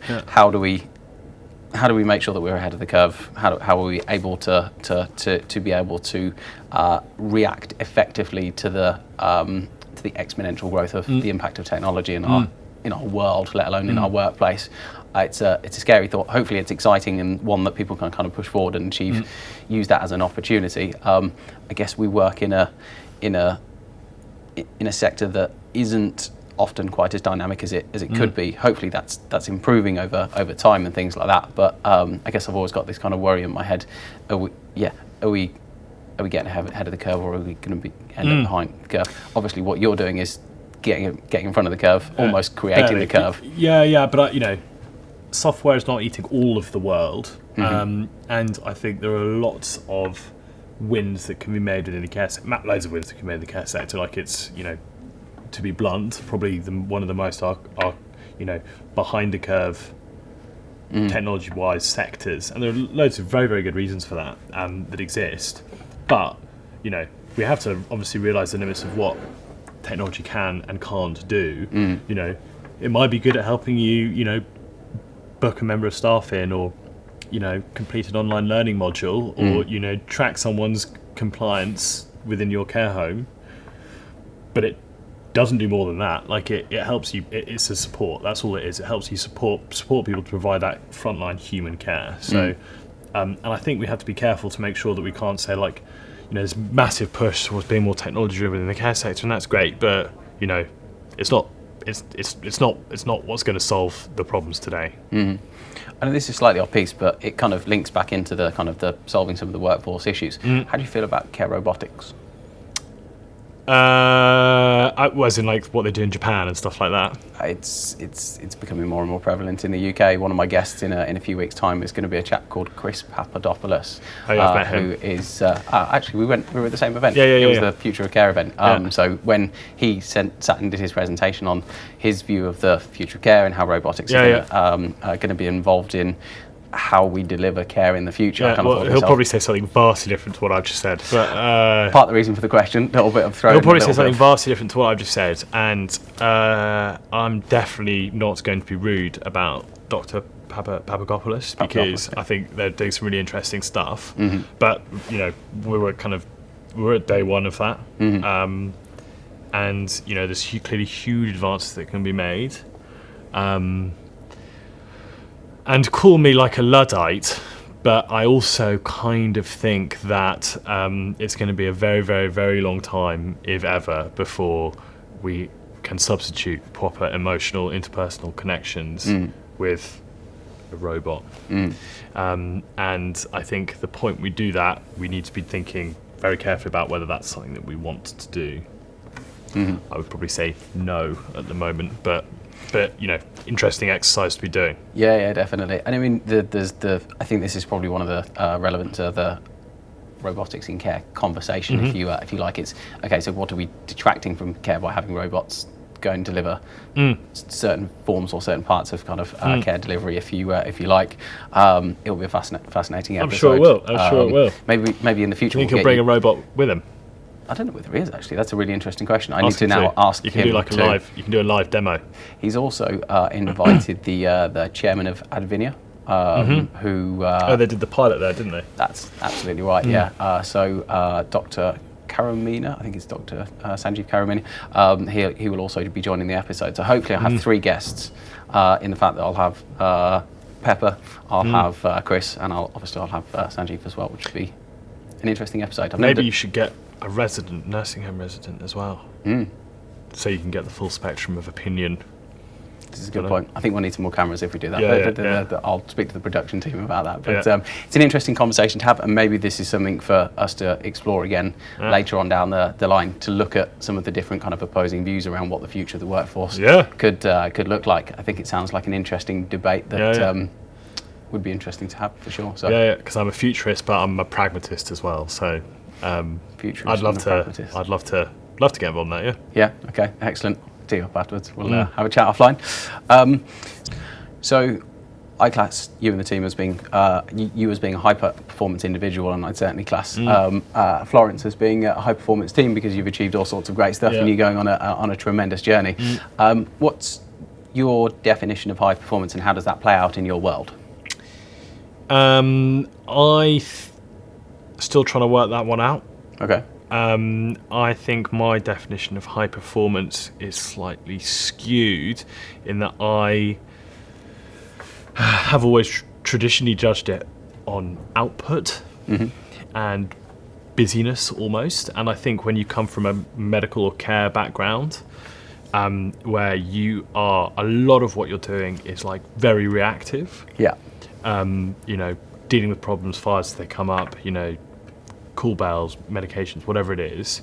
How do we make sure that we're ahead of the curve? How are we able to be able to react effectively to the exponential growth of the impact of technology in our world, let alone in our workplace? It's a scary thought. Hopefully, it's exciting and one that people can kind of push forward and use that as an opportunity. I guess we work in a sector that isn't often quite as dynamic as it could be. Hopefully, that's improving over time and things like that. But I guess I've always got this kind of worry in my head. Are we getting ahead of the curve, or are we going to end up behind the curve? Obviously, what you're doing is getting in front of the curve, almost creating the curve. But software is not eating all of the world, and I think there are lots of wins that can be made within the care sector. Loads of wins that can be made in the care sector. Like, it's, to be blunt, probably one of the most behind the curve technology-wise sectors, and there are loads of very, very good reasons for that that exist. But we have to obviously realise the limits of what technology can and can't do. It might be good at helping you, book a member of staff in, or complete an online learning module, or track someone's compliance within your care home, but it doesn't do more than that. Like, it helps you. It's a support. That's all it is. It helps you support people to provide that frontline human care. So, and I think we have to be careful to make sure that we can't say, like, there's massive push towards being more technology driven in the care sector, and that's great, but it's not. It's not what's going to solve the problems today. I know this is slightly off piece, but it kind of links back into the kind of the solving some of the workforce issues. How do you feel about care robotics? As in, like, what they do in Japan and stuff like that. It's becoming more and more prevalent in the UK. One of my guests in a few weeks' time is going to be a chap called Chris Papadopoulos, I've met him. who is actually we were at the same event. It was the Future of Care event. So when he sat and did his presentation on his view of the future of care and how robotics are going to be involved in how we deliver care in the future. He'll probably say something vastly different to what I've just said. But part of the reason for the question, a little bit of throwing. He'll probably say something vastly different to what I've just said, and I'm definitely not going to be rude about Dr. Papadopoulos, because I think they're doing some really interesting stuff. But we were at day one of that, and there's clearly huge advances that can be made. And call me like a Luddite, but I also kind of think that it's going to be a very, very, very long time, if ever, before we can substitute proper emotional interpersonal connections with a robot. And I think the point we do that, we need to be thinking very carefully about whether that's something that we want to do. I would probably say no at the moment, but interesting exercise to be doing. Yeah, definitely. And I mean, I think this is probably one of the relevant to the robotics in care conversation, if you like. It's okay. So what are we detracting from care by having robots go and deliver certain forms or certain parts of kind of care delivery, if you like? It'll be a fascinating episode. I'm sure it will. Maybe in the future. Do you think he'll bring a robot with him? I don't know whether he is actually. That's a really interesting question. I Ask need to him now to. ask You can him do like a to. live. You can do a live demo. He's also invited the chairman of Advinia, who. They did the pilot there, didn't they? That's absolutely right. Yeah. So Dr. Karamina, I think it's Dr. Sanjeev Karamina. He will also be joining the episode. So hopefully I'll have 3 guests. In the fact that I'll have Pepper, I'll have Chris, and I'll have Sanjeev as well, which would be an interesting episode. Maybe you should get a nursing home resident as well, so you can get the full spectrum of opinion. This is a good point. I think we'll need some more cameras if we do that. Yeah. I'll speak to the production team about that. But it's an interesting conversation to have, and maybe this is something for us to explore again later on down the line, to look at some of the different kind of opposing views around what the future of the workforce could look like. I think it sounds like an interesting debate that would be interesting to have for sure. So because I'm a futurist, but I'm a pragmatist as well. So I'd love to get involved in that. Yeah. Okay. Excellent. Tee up afterwards. We'll have a chat offline. So I class you and the team as being you as being a high performance individual, and I'd certainly class Florence as being a high performance team, because you've achieved all sorts of great stuff and you're going on a tremendous journey. What's your definition of high performance, and how does that play out in your world? Still trying to work that one out. Okay. I think my definition of high performance is slightly skewed, in that I have always traditionally judged it on output and busyness almost. And I think when you come from a medical or care background, where a lot of what you're doing is like very reactive. Yeah. Dealing with problems, fires as they come up, call bells, medications, whatever it is,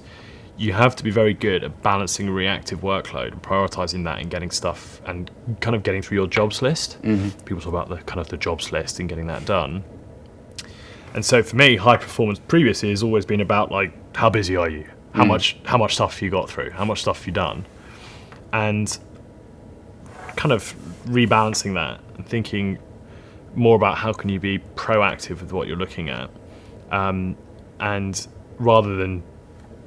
you have to be very good at balancing a reactive workload and prioritizing that and getting stuff and kind of getting through your jobs list. People talk about the jobs list and getting that done. And so for me, high performance previously has always been about like, how busy are you? How much stuff have you got through? How much stuff have you done? And kind of rebalancing that and thinking more about how can you be proactive with what you're looking at. And rather than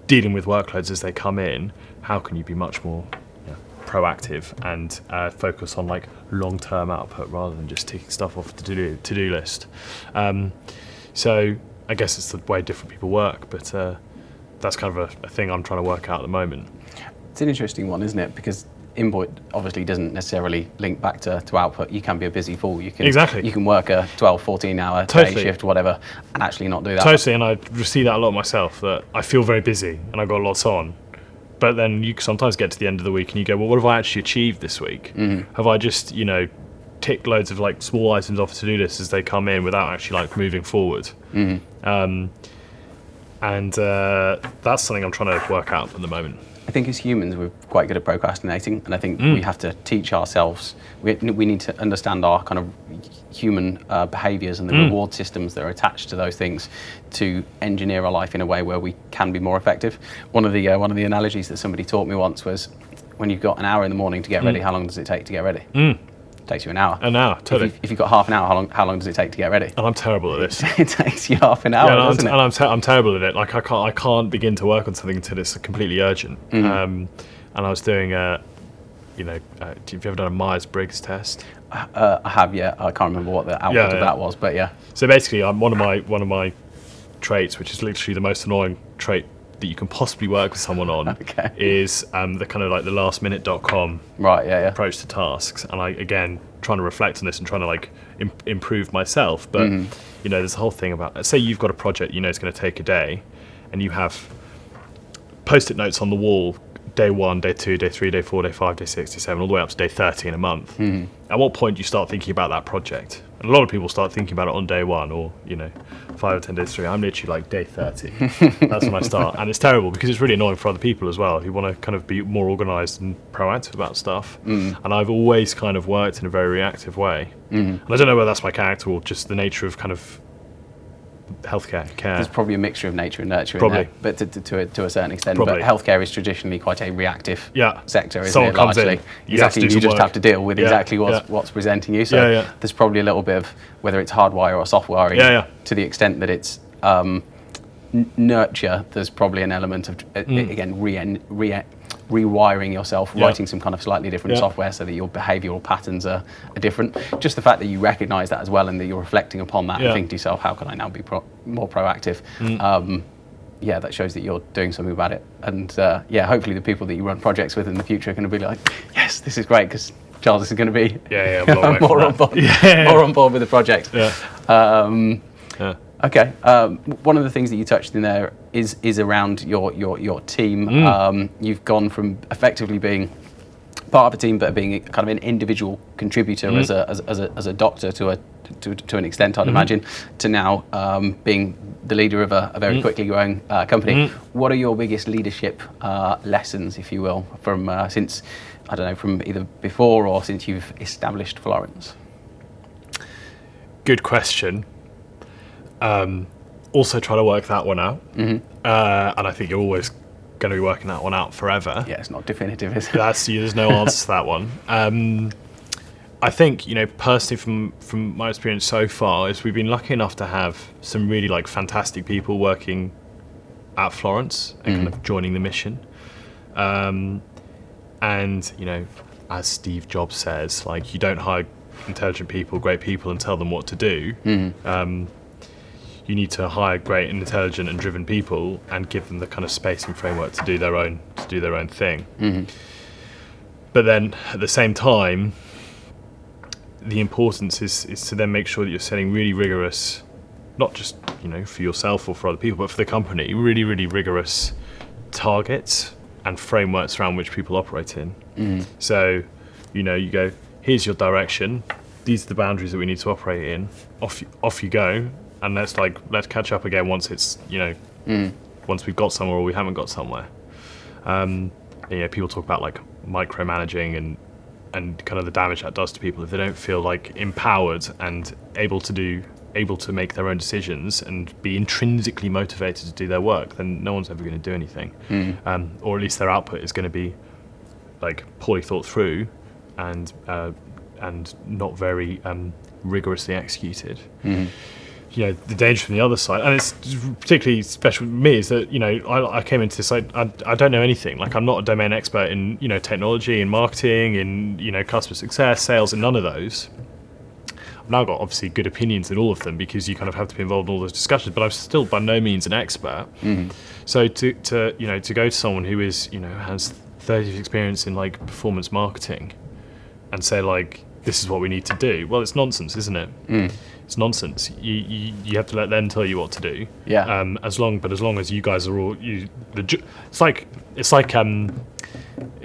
dealing with workloads as they come in, how can you be much more proactive and focus on like long-term output rather than just ticking stuff off the to-do list. So I guess it's the way different people work, but that's kind of a thing I'm trying to work out at the moment. It's an interesting one, isn't it? Because input obviously doesn't necessarily link back to output. You can be a busy fool. You can work a 12, 14 hour day shift, whatever, and actually not do that. Totally, and I see that a lot myself, that I feel very busy and I've got lots on. But then you sometimes get to the end of the week and you go, well, what have I actually achieved this week? Have I just, ticked loads of like small items off the to-do list as they come in without actually like moving forward? And that's something I'm trying to work out at the moment. I think as humans we're quite good at procrastinating, and I think we have to teach ourselves, we need to understand our kind of human behaviours and the reward systems that are attached to those things to engineer our life in a way where we can be more effective. One of the analogies that somebody taught me once was, when you've got an hour in the morning to get ready, how long does it take to get ready? It takes you an hour. An hour, totally. If you've got half an hour, how long does it take to get ready? And I'm terrible at this. It takes you half an hour, doesn't it? And I'm terrible at it. Like I can't begin to work on something until it's completely urgent. And I was doing have you ever done a Myers-Briggs test? I have, yeah. I can't remember what the output of that was, but yeah. So basically, one of my traits, which is literally the most annoying trait that you can possibly work with someone on, is the kind of like the lastminute.com approach to tasks. And I, again, trying to reflect on this and trying to like improve myself. But there's a whole thing about, say you've got a project it's going to take a day, and you have post-it notes on the wall, day 1, day 2, day 3, day 4, day 5, day 6, day 7, all the way up to day 30 in a month. At what point do you start thinking about that project? And a lot of people start thinking about it on day 1 or 5 or 10 days through. I'm literally like day 30. That's when I start. And it's terrible because it's really annoying for other people as well who want to kind of be more organised and proactive about stuff. And I've always kind of worked in a very reactive way. And I don't know whether that's my character or just the nature of kind of healthcare care. There's probably a mixture of nature and nurture probably. in there, but to a certain extent. Probably. But healthcare is traditionally quite a reactive sector, isn't Someone it? comes largely. in, You just have to deal with exactly what's presenting you. So there's probably a little bit of, whether it's hardwire or software, to the extent that it's nurture, there's probably an element of again rewiring yourself, writing some kind of slightly different software so that your behavioural patterns are different. Just the fact that you recognise that as well, and that you're reflecting upon that and think to yourself, how can I now be more proactive? That shows that you're doing something about it. And hopefully the people that you run projects with in the future are going to be like, yes, this is great, because Charles is going to be more on board with the project. Okay. One of the things that you touched in there is around your team. You've gone from effectively being part of a team, but being kind of an individual contributor as a doctor to an extent, I'd imagine, to now being the leader of a very quickly growing company. What are your biggest leadership lessons, if you will, from since, I don't know, from either before or since you've established Florence? Good question. Also try to work that one out. And I think you're always going to be working that one out forever. Yeah, it's not definitive, is it? There's no answer to that one. I think, personally from my experience so far, is we've been lucky enough to have some really fantastic people working at Florence and kind of joining the mission. And, as Steve Jobs says, you don't hire intelligent people, great people, and tell them what to do. You need to hire great and intelligent and driven people and give them the kind of space and framework to do their own thing. But then at the same time, the importance is to then make sure that you're setting really rigorous, not just for yourself or for other people, but for the company, really, really rigorous targets and frameworks around which people operate in. So, you go, here's your direction, these are the boundaries that we need to operate in, off you go, and let's catch up again once it's once we've got somewhere or we haven't got somewhere. People talk about micromanaging and kind of the damage that does to people if they don't feel empowered and able to make their own decisions and be intrinsically motivated to do their work. Then no one's ever going to do anything, or at least their output is going to be poorly thought through and not very rigorously executed. The danger from the other side, and it's particularly special with me, is that I came into this, I don't know anything. I'm not a domain expert in technology and marketing and customer success, sales, and none of those. I've now got obviously good opinions in all of them because you kind of have to be involved in all those discussions, but I'm still by no means an expert. So to go to someone who is has 30 years experience in performance marketing and say this is what we need to do, well, it's nonsense, isn't it? It's nonsense. You have to let them tell you what to do. As long as you guys are all it's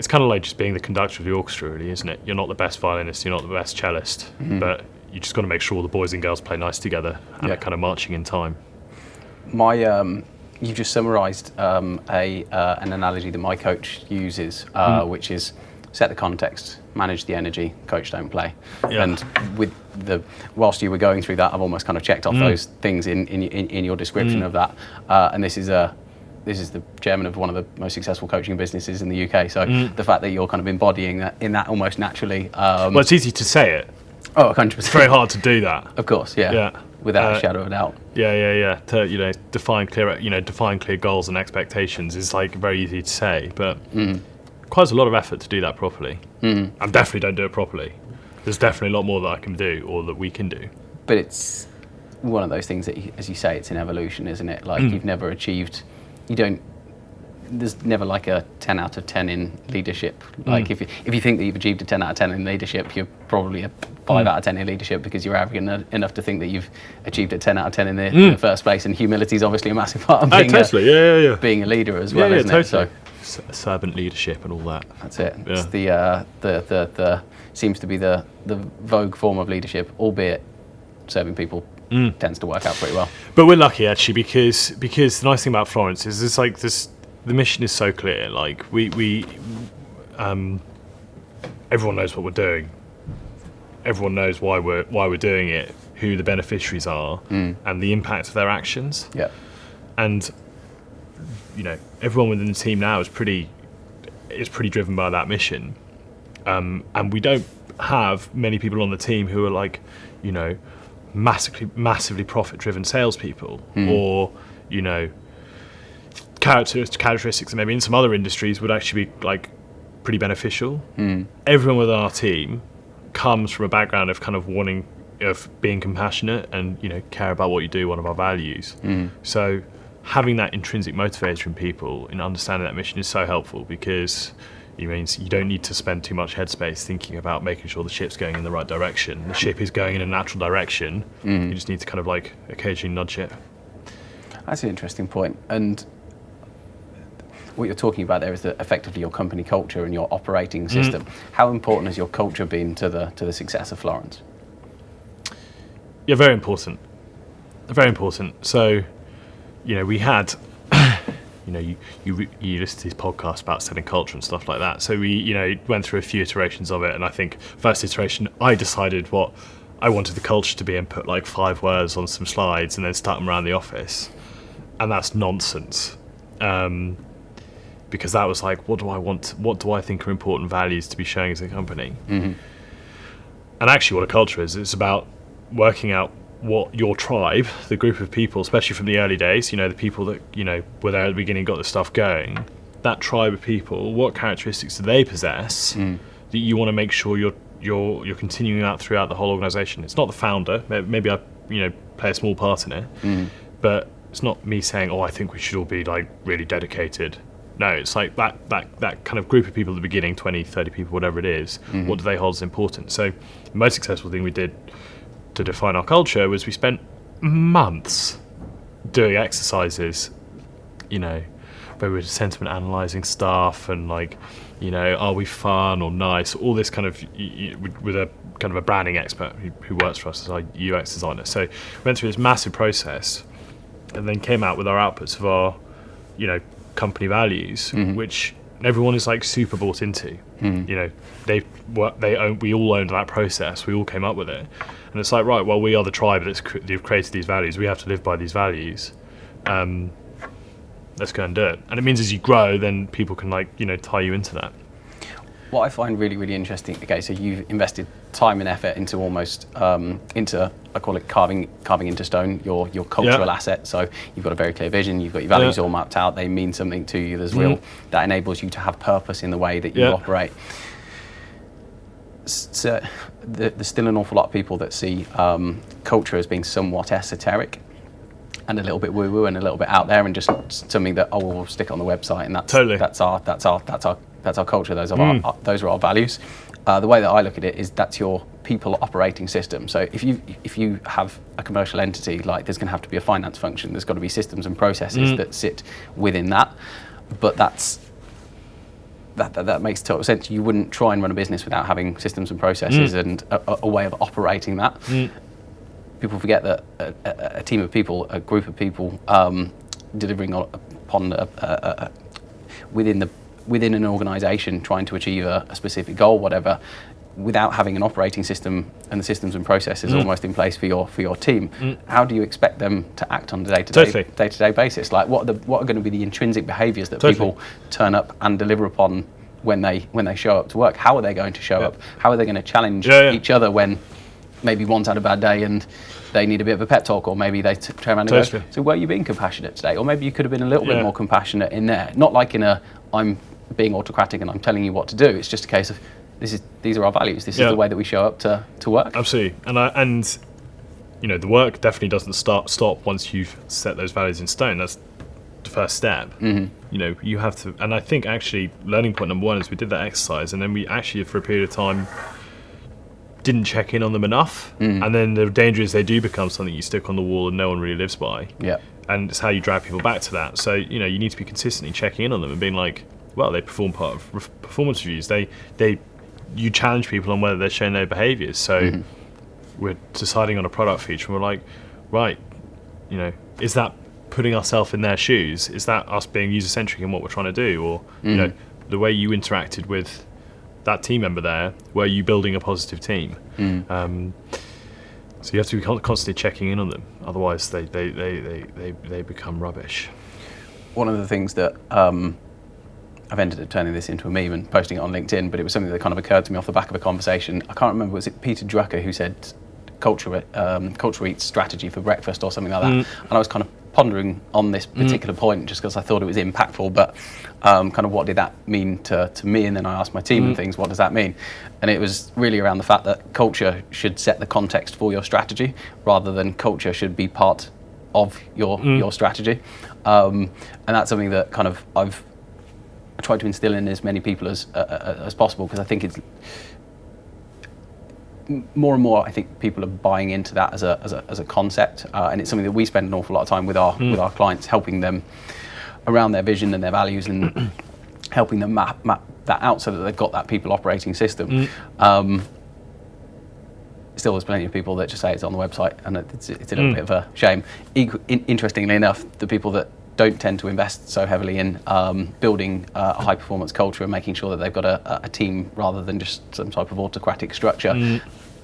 kind of like just being the conductor of the orchestra, really, isn't it? You're not the best violinist, you're not the best cellist, but you just got to make sure all the boys and girls play nice together and are kind of marching in time. You've just summarised an analogy that my coach uses, which is set the context, manage the energy, coach don't play. And whilst you were going through that, I've almost kind of checked off those things in your description of that. And this is the chairman of one of the most successful coaching businesses in the UK. So the fact that you're kind of embodying that in that almost naturally. Well, it's easy to say it. Oh, 100%. It's very hard to do that. Of course, without a shadow of a doubt. To define clear goals and expectations is very easy to say, but requires a lot of effort to do that properly. I definitely don't do it properly. There's definitely a lot more that I can do or that we can do. But it's one of those things that, as you say, it's an evolution, isn't it? You've never achieved. There's never a 10 out of 10 in leadership. If you think that you've achieved a 10 out of 10 in leadership, you're probably a 5 out of 10 in leadership because you're arrogant enough to think that you've achieved a 10 out of 10 in the first place. And humility is obviously a massive part of being a leader as well, isn't it? So, servant leadership and all that. That's it. It's the seems to be the vogue form of leadership, albeit serving people tends to work out pretty well. But we're lucky actually because the nice thing about Florence is the mission is so clear. We everyone knows what we're doing. Everyone knows why we're doing it, who the beneficiaries are, and the impact of their actions. And everyone within the team now is pretty driven by that mission. And we don't have many people on the team who are massively profit-driven salespeople, or characteristics that maybe in some other industries would actually be like pretty beneficial. Everyone within our team comes from a background of kind of being compassionate and, you know, care about what you do, one of our values. So having that intrinsic motivator in people in understanding that mission is so helpful, because it means you don't need to spend too much headspace thinking about making sure the ship's going in the right direction. The ship is going in a natural direction. You just need to kind of like occasionally nudge it. That's an interesting point. And what you're talking about there is that effectively your company culture and your operating system. How important has your culture been to the success of Florence? Yeah, very important. Very important. So, you know, we had, you know, you listen to these podcasts about setting culture and stuff like that. So we, you know, went through a few iterations of it, and I think first iteration, I decided what I wanted the culture to be and put like 5 words on some slides and then start them around the office. And that's nonsense. Because that was like, what do I want? What do I think are important values to be showing as a company? And actually, what a culture is, it's about working out what your tribe, the group of people, especially from the early days, you know, the people that, you know, were there at the beginning, got the stuff going. That tribe of people, what characteristics do they possess that you want to make sure you're continuing out throughout the whole organisation? It's not the founder. Maybe I, you know, play a small part in it, but it's not me saying, oh, I think we should all be like really dedicated. No, it's like that kind of group of people at the beginning, 20, 30 people, whatever it is, what do they hold as important? So the most successful thing we did to define our culture was we spent months doing exercises, you know, where we were sentiment analysing stuff and like, you know, are we fun or nice? All this kind of, with a kind of a branding expert who works for us as our UX designer. So we went through this massive process and then came out with our outputs of our, you know, company values, which everyone is like super bought into. You know, we all owned that process. We all came up with it, and it's like, right, well, we are the tribe that's created these values. We have to live by these values. Let's go and do it. And it means as you grow, then people can, like, you know, tie you into that. What I find really, really interesting, okay, so you've invested time and effort into almost, I call it carving into stone your cultural asset. So you've got a very clear vision, you've got your values all mapped out, they mean something to you, there's real, that enables you to have purpose in the way that you operate. So there's still an awful lot of people that see culture as being somewhat esoteric and a little bit woo-woo and a little bit out there and just something that, oh, we'll stick on the website and that's our culture. Those are our values. The way that I look at it is that's your people operating system. So if you have a commercial entity, like, there's going to have to be a finance function. There's got to be systems and processes that sit within that. But that makes total sense. You wouldn't try and run a business without having systems and processes and a way of operating that. People forget that a team of people, a group of people, delivering upon within an organisation, trying to achieve a specific goal, whatever, without having an operating system and the systems and processes almost in place for your team, how do you expect them to act on a day-to-day basis? Like, what are going to be the intrinsic behaviours that people turn up and deliver upon when they show up to work? How are they going to show up? How are they going to challenge each other when maybe one's had a bad day and they need a bit of a pep talk, or maybe they turn around and go, so were you being compassionate today? Or maybe you could have been a little bit more compassionate in there. Not like in a, I'm being autocratic and I'm telling you what to do. It's just a case of, these are our values. This is the way that we show up to work. Absolutely. And you know, the work definitely doesn't stop once you've set those values in stone. That's the first step. You know, you have to, and I think actually learning point number one is we did that exercise, and then we actually, for a period of time, didn't check in on them enough, and then the danger is they do become something you stick on the wall and no one really lives by. And it's how you drag people back to that. So, you know, you need to be consistently checking in on them and being like, well, they perform part of performance reviews. You challenge people on whether they're showing their behaviours. So we're deciding on a product feature and we're like, right, you know, is that putting ourselves in their shoes? Is that us being user-centric in what we're trying to do? Or, you know, the way you interacted with that team member there, were you building a positive team? So you have to be constantly checking in on them, otherwise they become rubbish. One of the things that I've ended up turning this into a meme and posting it on LinkedIn, but it was something that kind of occurred to me off the back of a conversation. I can't remember, was it Peter Drucker who said culture eats strategy for breakfast or something like that? And I was kind of pondering on this particular point just because I thought it was impactful, but kind of what did that mean to me? And then I asked my team and things, what does that mean? And it was really around the fact that culture should set the context for your strategy rather than culture should be part of your strategy. And that's something that kind of I've tried to instill in as many people as possible, because I think it's more and more, I think people are buying into that as a concept, and it's something that we spend an awful lot of time with our clients, helping them around their vision and their values, and helping them map that out so that they've got that people operating system. Still, there's plenty of people that just say it's on the website, and it's a little bit of a shame. Interestingly enough, the people that don't tend to invest so heavily in building a high performance culture and making sure that they've got a team rather than just some type of autocratic structure,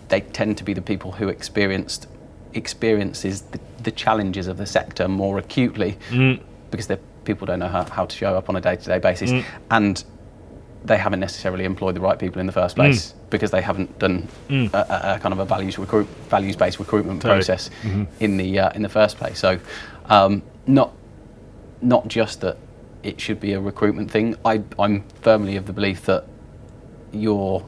they tend to be the people who experiences the challenges of the sector more acutely, because people don't know how to show up on a day-to-day basis, and they haven't necessarily employed the right people in the first place because they haven't done a kind of a values-based recruitment process in the first place. So not just that it should be a recruitment thing. I'm firmly of the belief that your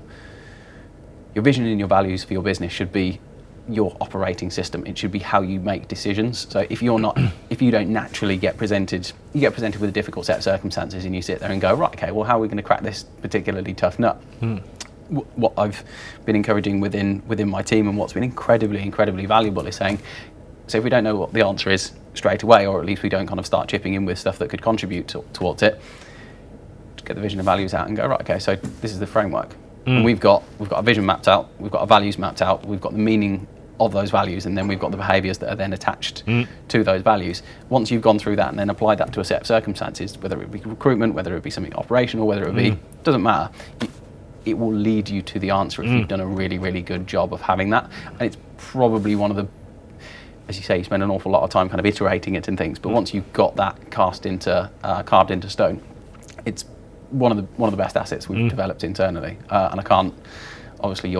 vision and your values for your business should be your operating system. It should be how you make decisions. So if you don't naturally get presented with a difficult set of circumstances, and you sit there and go, right, okay, well, how are we going to crack this particularly tough nut? What I've been encouraging within my team, and what's been incredibly valuable, is saying, so if we don't know what the answer is straight away, or at least we don't kind of start chipping in with stuff that could contribute towards it, just get the vision and values out and go, right, okay, so this is the framework. And we've got a vision mapped out, we've got our values mapped out, we've got the meaning of those values, and then we've got the behaviours that are then attached to those values. Once you've gone through that and then applied that to a set of circumstances, whether it be recruitment, whether it be something operational, whether it be, doesn't matter, it will lead you to the answer if you've done a really good job of having that. And it's probably one of the, as you say, you spend an awful lot of time kind of iterating it and things, but once you've got that carved into stone, it's one of the best assets we've developed internally. And I can't, obviously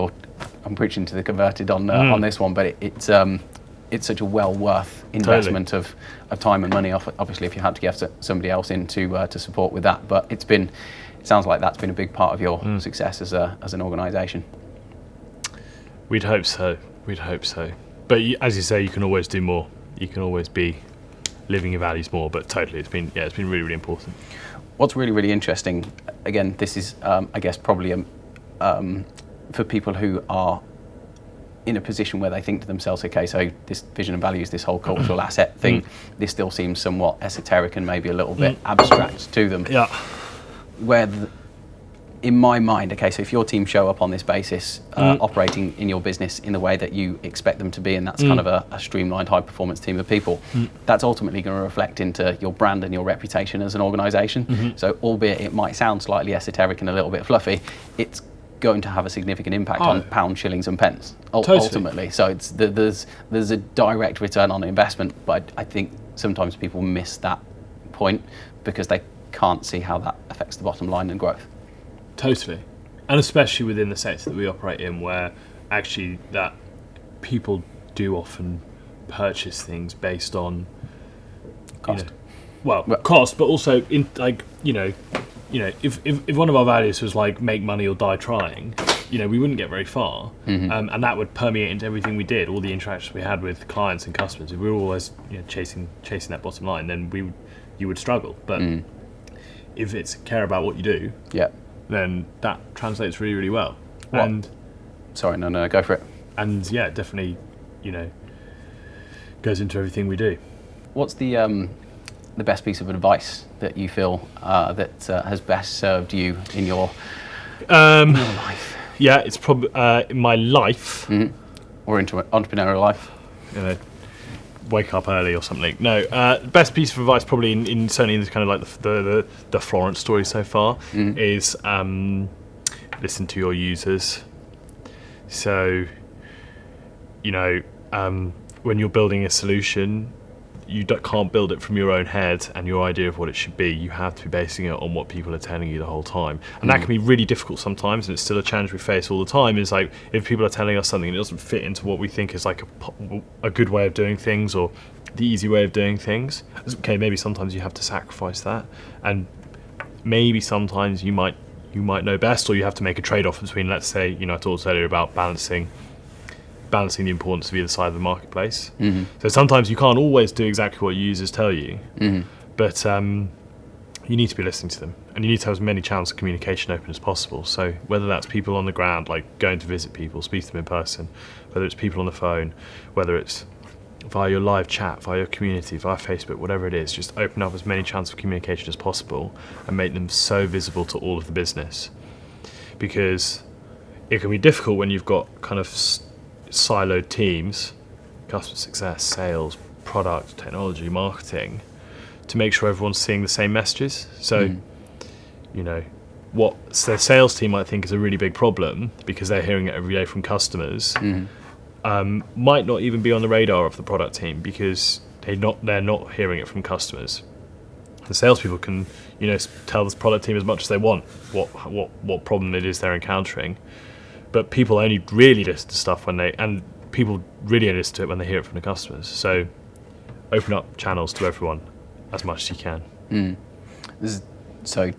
I'm preaching to the converted on this one, but it's such a well worth investment of time and money. Obviously, if you had to get somebody else in to support with that, but it sounds like that's been a big part of your success as an organisation. We'd hope so. But as you say, you can always do more. You can always be living your values more. But totally, it's been really important. What's really interesting, again, this is I guess probably for people who are in a position where they think to themselves, okay, so this vision and values, this whole cultural asset thing, this still seems somewhat esoteric and maybe a little bit abstract to them. Yeah. In my mind, okay, so if your team show up on this basis, operating in your business in the way that you expect them to be, and that's kind of a streamlined, high-performance team of people, that's ultimately going to reflect into your brand and your reputation as an organisation. So albeit it might sound slightly esoteric and a little bit fluffy, it's going to have a significant impact on pounds, shillings and pence, ultimately. So there's a direct return on investment, but I think sometimes people miss that point because they can't see how that affects the bottom line and growth. Totally. And especially within the sector that we operate in, where actually that people do often purchase things based on cost. Cost, but also in if one of our values was like make money or die trying, we wouldn't get very far, and that would permeate into everything we did, all the interactions we had with clients and customers. If we were always chasing that bottom line, then you would struggle. But if it's care about what you do, then that translates really well. What? And sorry, no, go for it. And definitely, goes into everything we do. What's the best piece of advice that you feel that has best served you in your life? Yeah, it's probably in my life, or into entrepreneurial life. Wake up early or something. No, best piece of advice probably in certainly in this kind of like the Florence story so far is listen to your users. So when you're building a solution, can't build it from your own head and your idea of what it should be. You have to be basing it on what people are telling you the whole time, and that can be really difficult sometimes. And it's still a challenge we face all the time. Is like if people are telling us something and it doesn't fit into what we think is like a good way of doing things or the easy way of doing things. Okay, maybe sometimes you have to sacrifice that, and maybe sometimes you might know best, or you have to make a trade-off between, let's say, I talked earlier about balancing the importance of either side of the marketplace. So sometimes you can't always do exactly what users tell you, but you need to be listening to them, and you need to have as many channels of communication open as possible. So whether that's people on the ground, like going to visit people, speak to them in person, whether it's people on the phone, whether it's via your live chat, via your community, via Facebook, whatever it is, just open up as many channels of communication as possible and make them so visible to all of the business. Because it can be difficult when you've got kind of siloed teams, customer success, sales, product, technology, marketing, to make sure everyone's seeing the same messages. So, what the sales team might think is a really big problem because they're hearing it every day from customers, might not even be on the radar of the product team because they're not hearing it from customers. The salespeople can, tell the product team as much as they want what problem it is they're encountering, but people only really listen to stuff people really only listen to it when they hear it from the customers. So, open up channels to everyone as much as you can. So,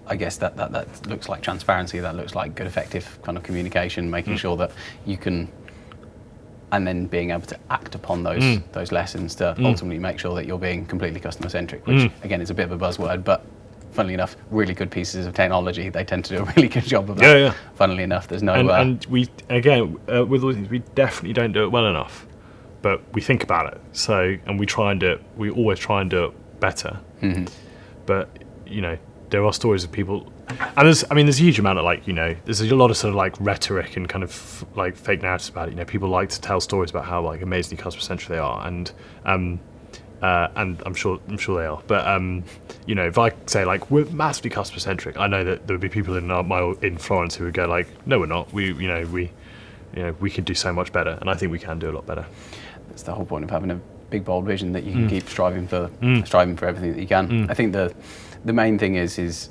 I guess that looks like transparency. That looks like good, effective kind of communication, making sure that you can. And then being able to act upon those lessons to ultimately make sure that you're being completely customer centric, which again is a bit of a buzzword, but funnily enough, really good pieces of technology, they tend to do a really good job of that. Yeah. Funnily enough, there's no. And we again with all these things, we definitely don't do it well enough, but we think about it. So and we try and do it. We always try and do it better. But there are stories of people. And there's a huge amount of there's a lot of sort of like rhetoric and kind of like fake narratives about it. People like to tell stories about how like amazingly customer centric they are, and I'm sure they are. But if I say like we're massively customer centric, I know that there would be people in Florence who would go like, no, we're not. We can do so much better, and I think we can do a lot better. That's the whole point of having a big bold vision that you can keep striving for everything that you can. I think the main thing is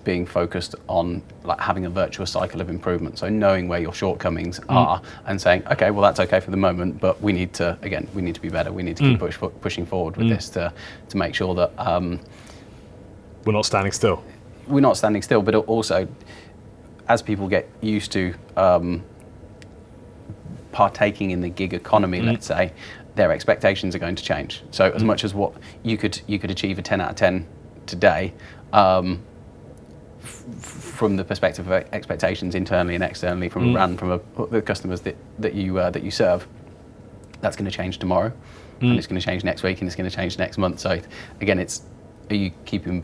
being focused on like having a virtuous cycle of improvement. So knowing where your shortcomings are and saying, okay, well that's okay for the moment, but we need to be better. We need to keep pushing forward with this to make sure that we're not standing still. We're not standing still, but also as people get used to partaking in the gig economy, let's say, their expectations are going to change. So as much as what you could achieve a 10 out of 10 today, from the perspective of expectations internally and externally from the customers that you serve, that's going to change tomorrow, and it's going to change next week, and it's going to change next month. So again, are you keeping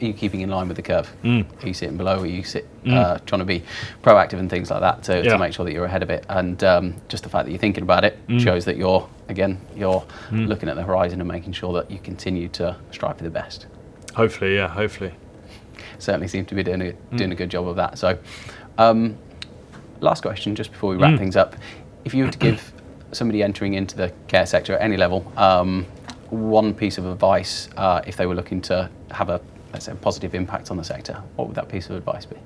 in line with the curve? Are you sitting below? Are you trying to be proactive and things like that to make sure that you're ahead of it? And just the fact that you're thinking about it shows that you're looking at the horizon and making sure that you continue to strive for the best. Hopefully. Certainly seem to be doing a good job of that. So, last question, just before we wrap things up. If you were to give somebody entering into the care sector at any level one piece of advice, if they were looking to have a, let's say, positive impact on the sector, what would that piece of advice be?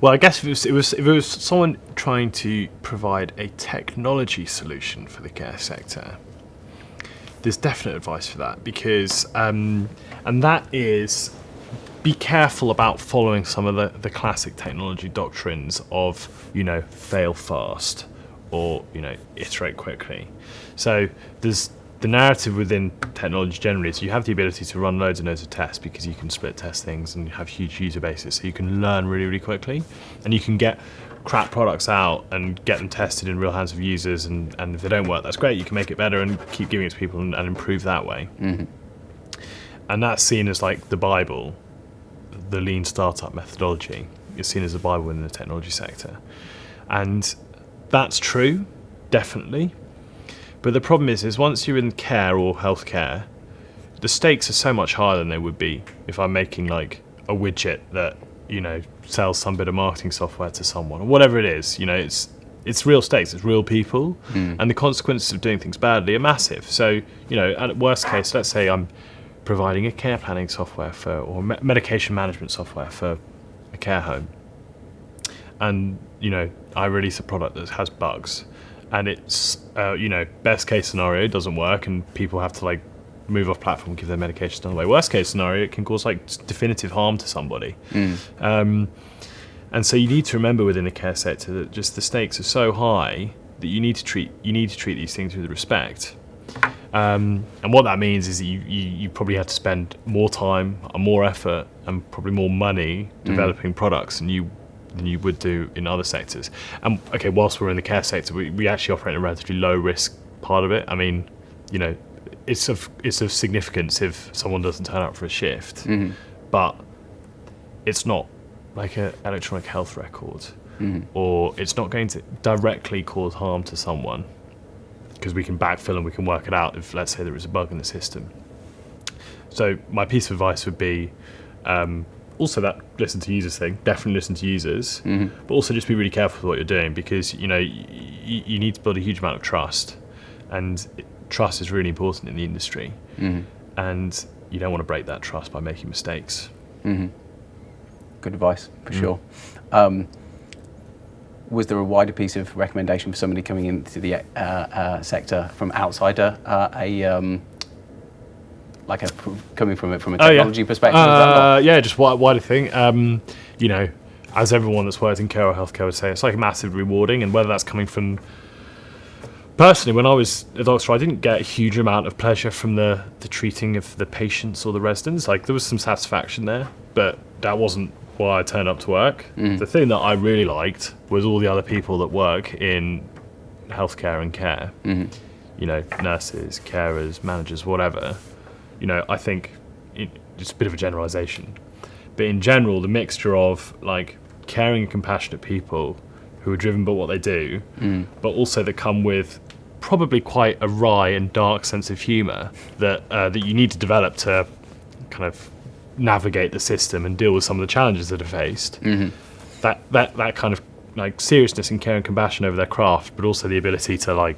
Well, I guess if it was someone trying to provide a technology solution for the care sector, there's definite advice for that, because and that is, be careful about following some of the classic technology doctrines of fail fast or iterate quickly. So there's the narrative within technology generally is you have the ability to run loads and loads of tests because you can split test things and have huge user bases, so you can learn really, really quickly, and you can get crap products out and get them tested in real hands of users, and if they don't work, that's great, you can make it better and keep giving it to people and improve that way. And that's seen as like the Bible, the lean startup methodology is seen as the Bible in the technology sector, and that's true, definitely. But the problem is once you're in care or healthcare, the stakes are so much higher than they would be if I'm making like a widget that sells some bit of marketing software to someone or whatever it is. it's real stakes, it's real people, and the consequences of doing things badly are massive. So, at worst case, let's say I'm providing a care planning software or medication management software for a care home, and I release a product that has bugs, and it's best case scenario, it doesn't work, and people have to move off platform, give their medications away. Worst case scenario, it can cause definitive harm to somebody. And so you need to remember within the care sector that just the stakes are so high that you need to treat these things with respect. And what that means is that you probably have to spend more time and more effort and probably more money developing products than you would do in other sectors. And okay, whilst we're in the care sector, we actually operate in a relatively low risk part of it. I mean, it's of significance if someone doesn't turn up for a shift, but it's not like an electronic health record, or it's not going to directly cause harm to someone, because we can backfill and we can work it out if, let's say, there is a bug in the system. So my piece of advice would be also that listen to users thing, definitely listen to users, but also just be really careful with what you're doing, because you need to build a huge amount of trust, and trust is really important in the industry, and you don't want to break that trust by making mistakes. Good advice, for sure. Was there a wider piece of recommendation for somebody coming into the sector from outside coming from a technology perspective? Just wider thing. As everyone that's worked in care or healthcare would say, it's massively rewarding, and whether that's coming from... Personally, when I was at Oxford, I didn't get a huge amount of pleasure from the treating of the patients or the residents. There was some satisfaction there, but that wasn't why I turned up to work. The thing that I really liked was all the other people that work in healthcare and care. Nurses, carers, managers, whatever. I think it's a bit of a generalisation, but in general, the mixture of caring and compassionate people who are driven by what they do, but also that come with probably quite a wry and dark sense of humour that you need to develop to kind of navigate the system and deal with some of the challenges that are faced. That kind of seriousness and care and compassion over their craft, but also the ability to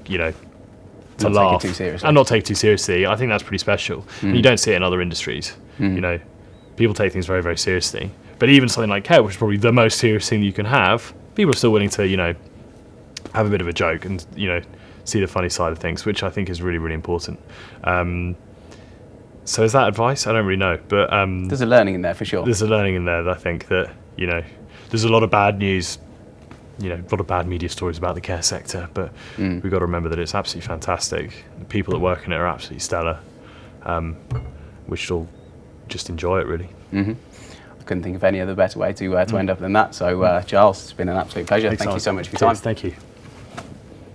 to laugh take it too seriously. and not take it too seriously. I think that's pretty special. And you don't see it in other industries. People take things very, very seriously. But even something like care, which is probably the most serious thing you can have, people are still willing to, have a bit of a joke and, see the funny side of things, which I think is really, really important. So is that advice? I don't really know. But there's a learning in there, for sure. There's a learning in there that I think that, there's a lot of bad news, a lot of bad media stories about the care sector, but we've got to remember that it's absolutely fantastic. The people that work in it are absolutely stellar. We should all just enjoy it, really. I couldn't think of any other better way to end up than that. So, Charles, it's been an absolute pleasure. Thank you so much for your time. Thank you.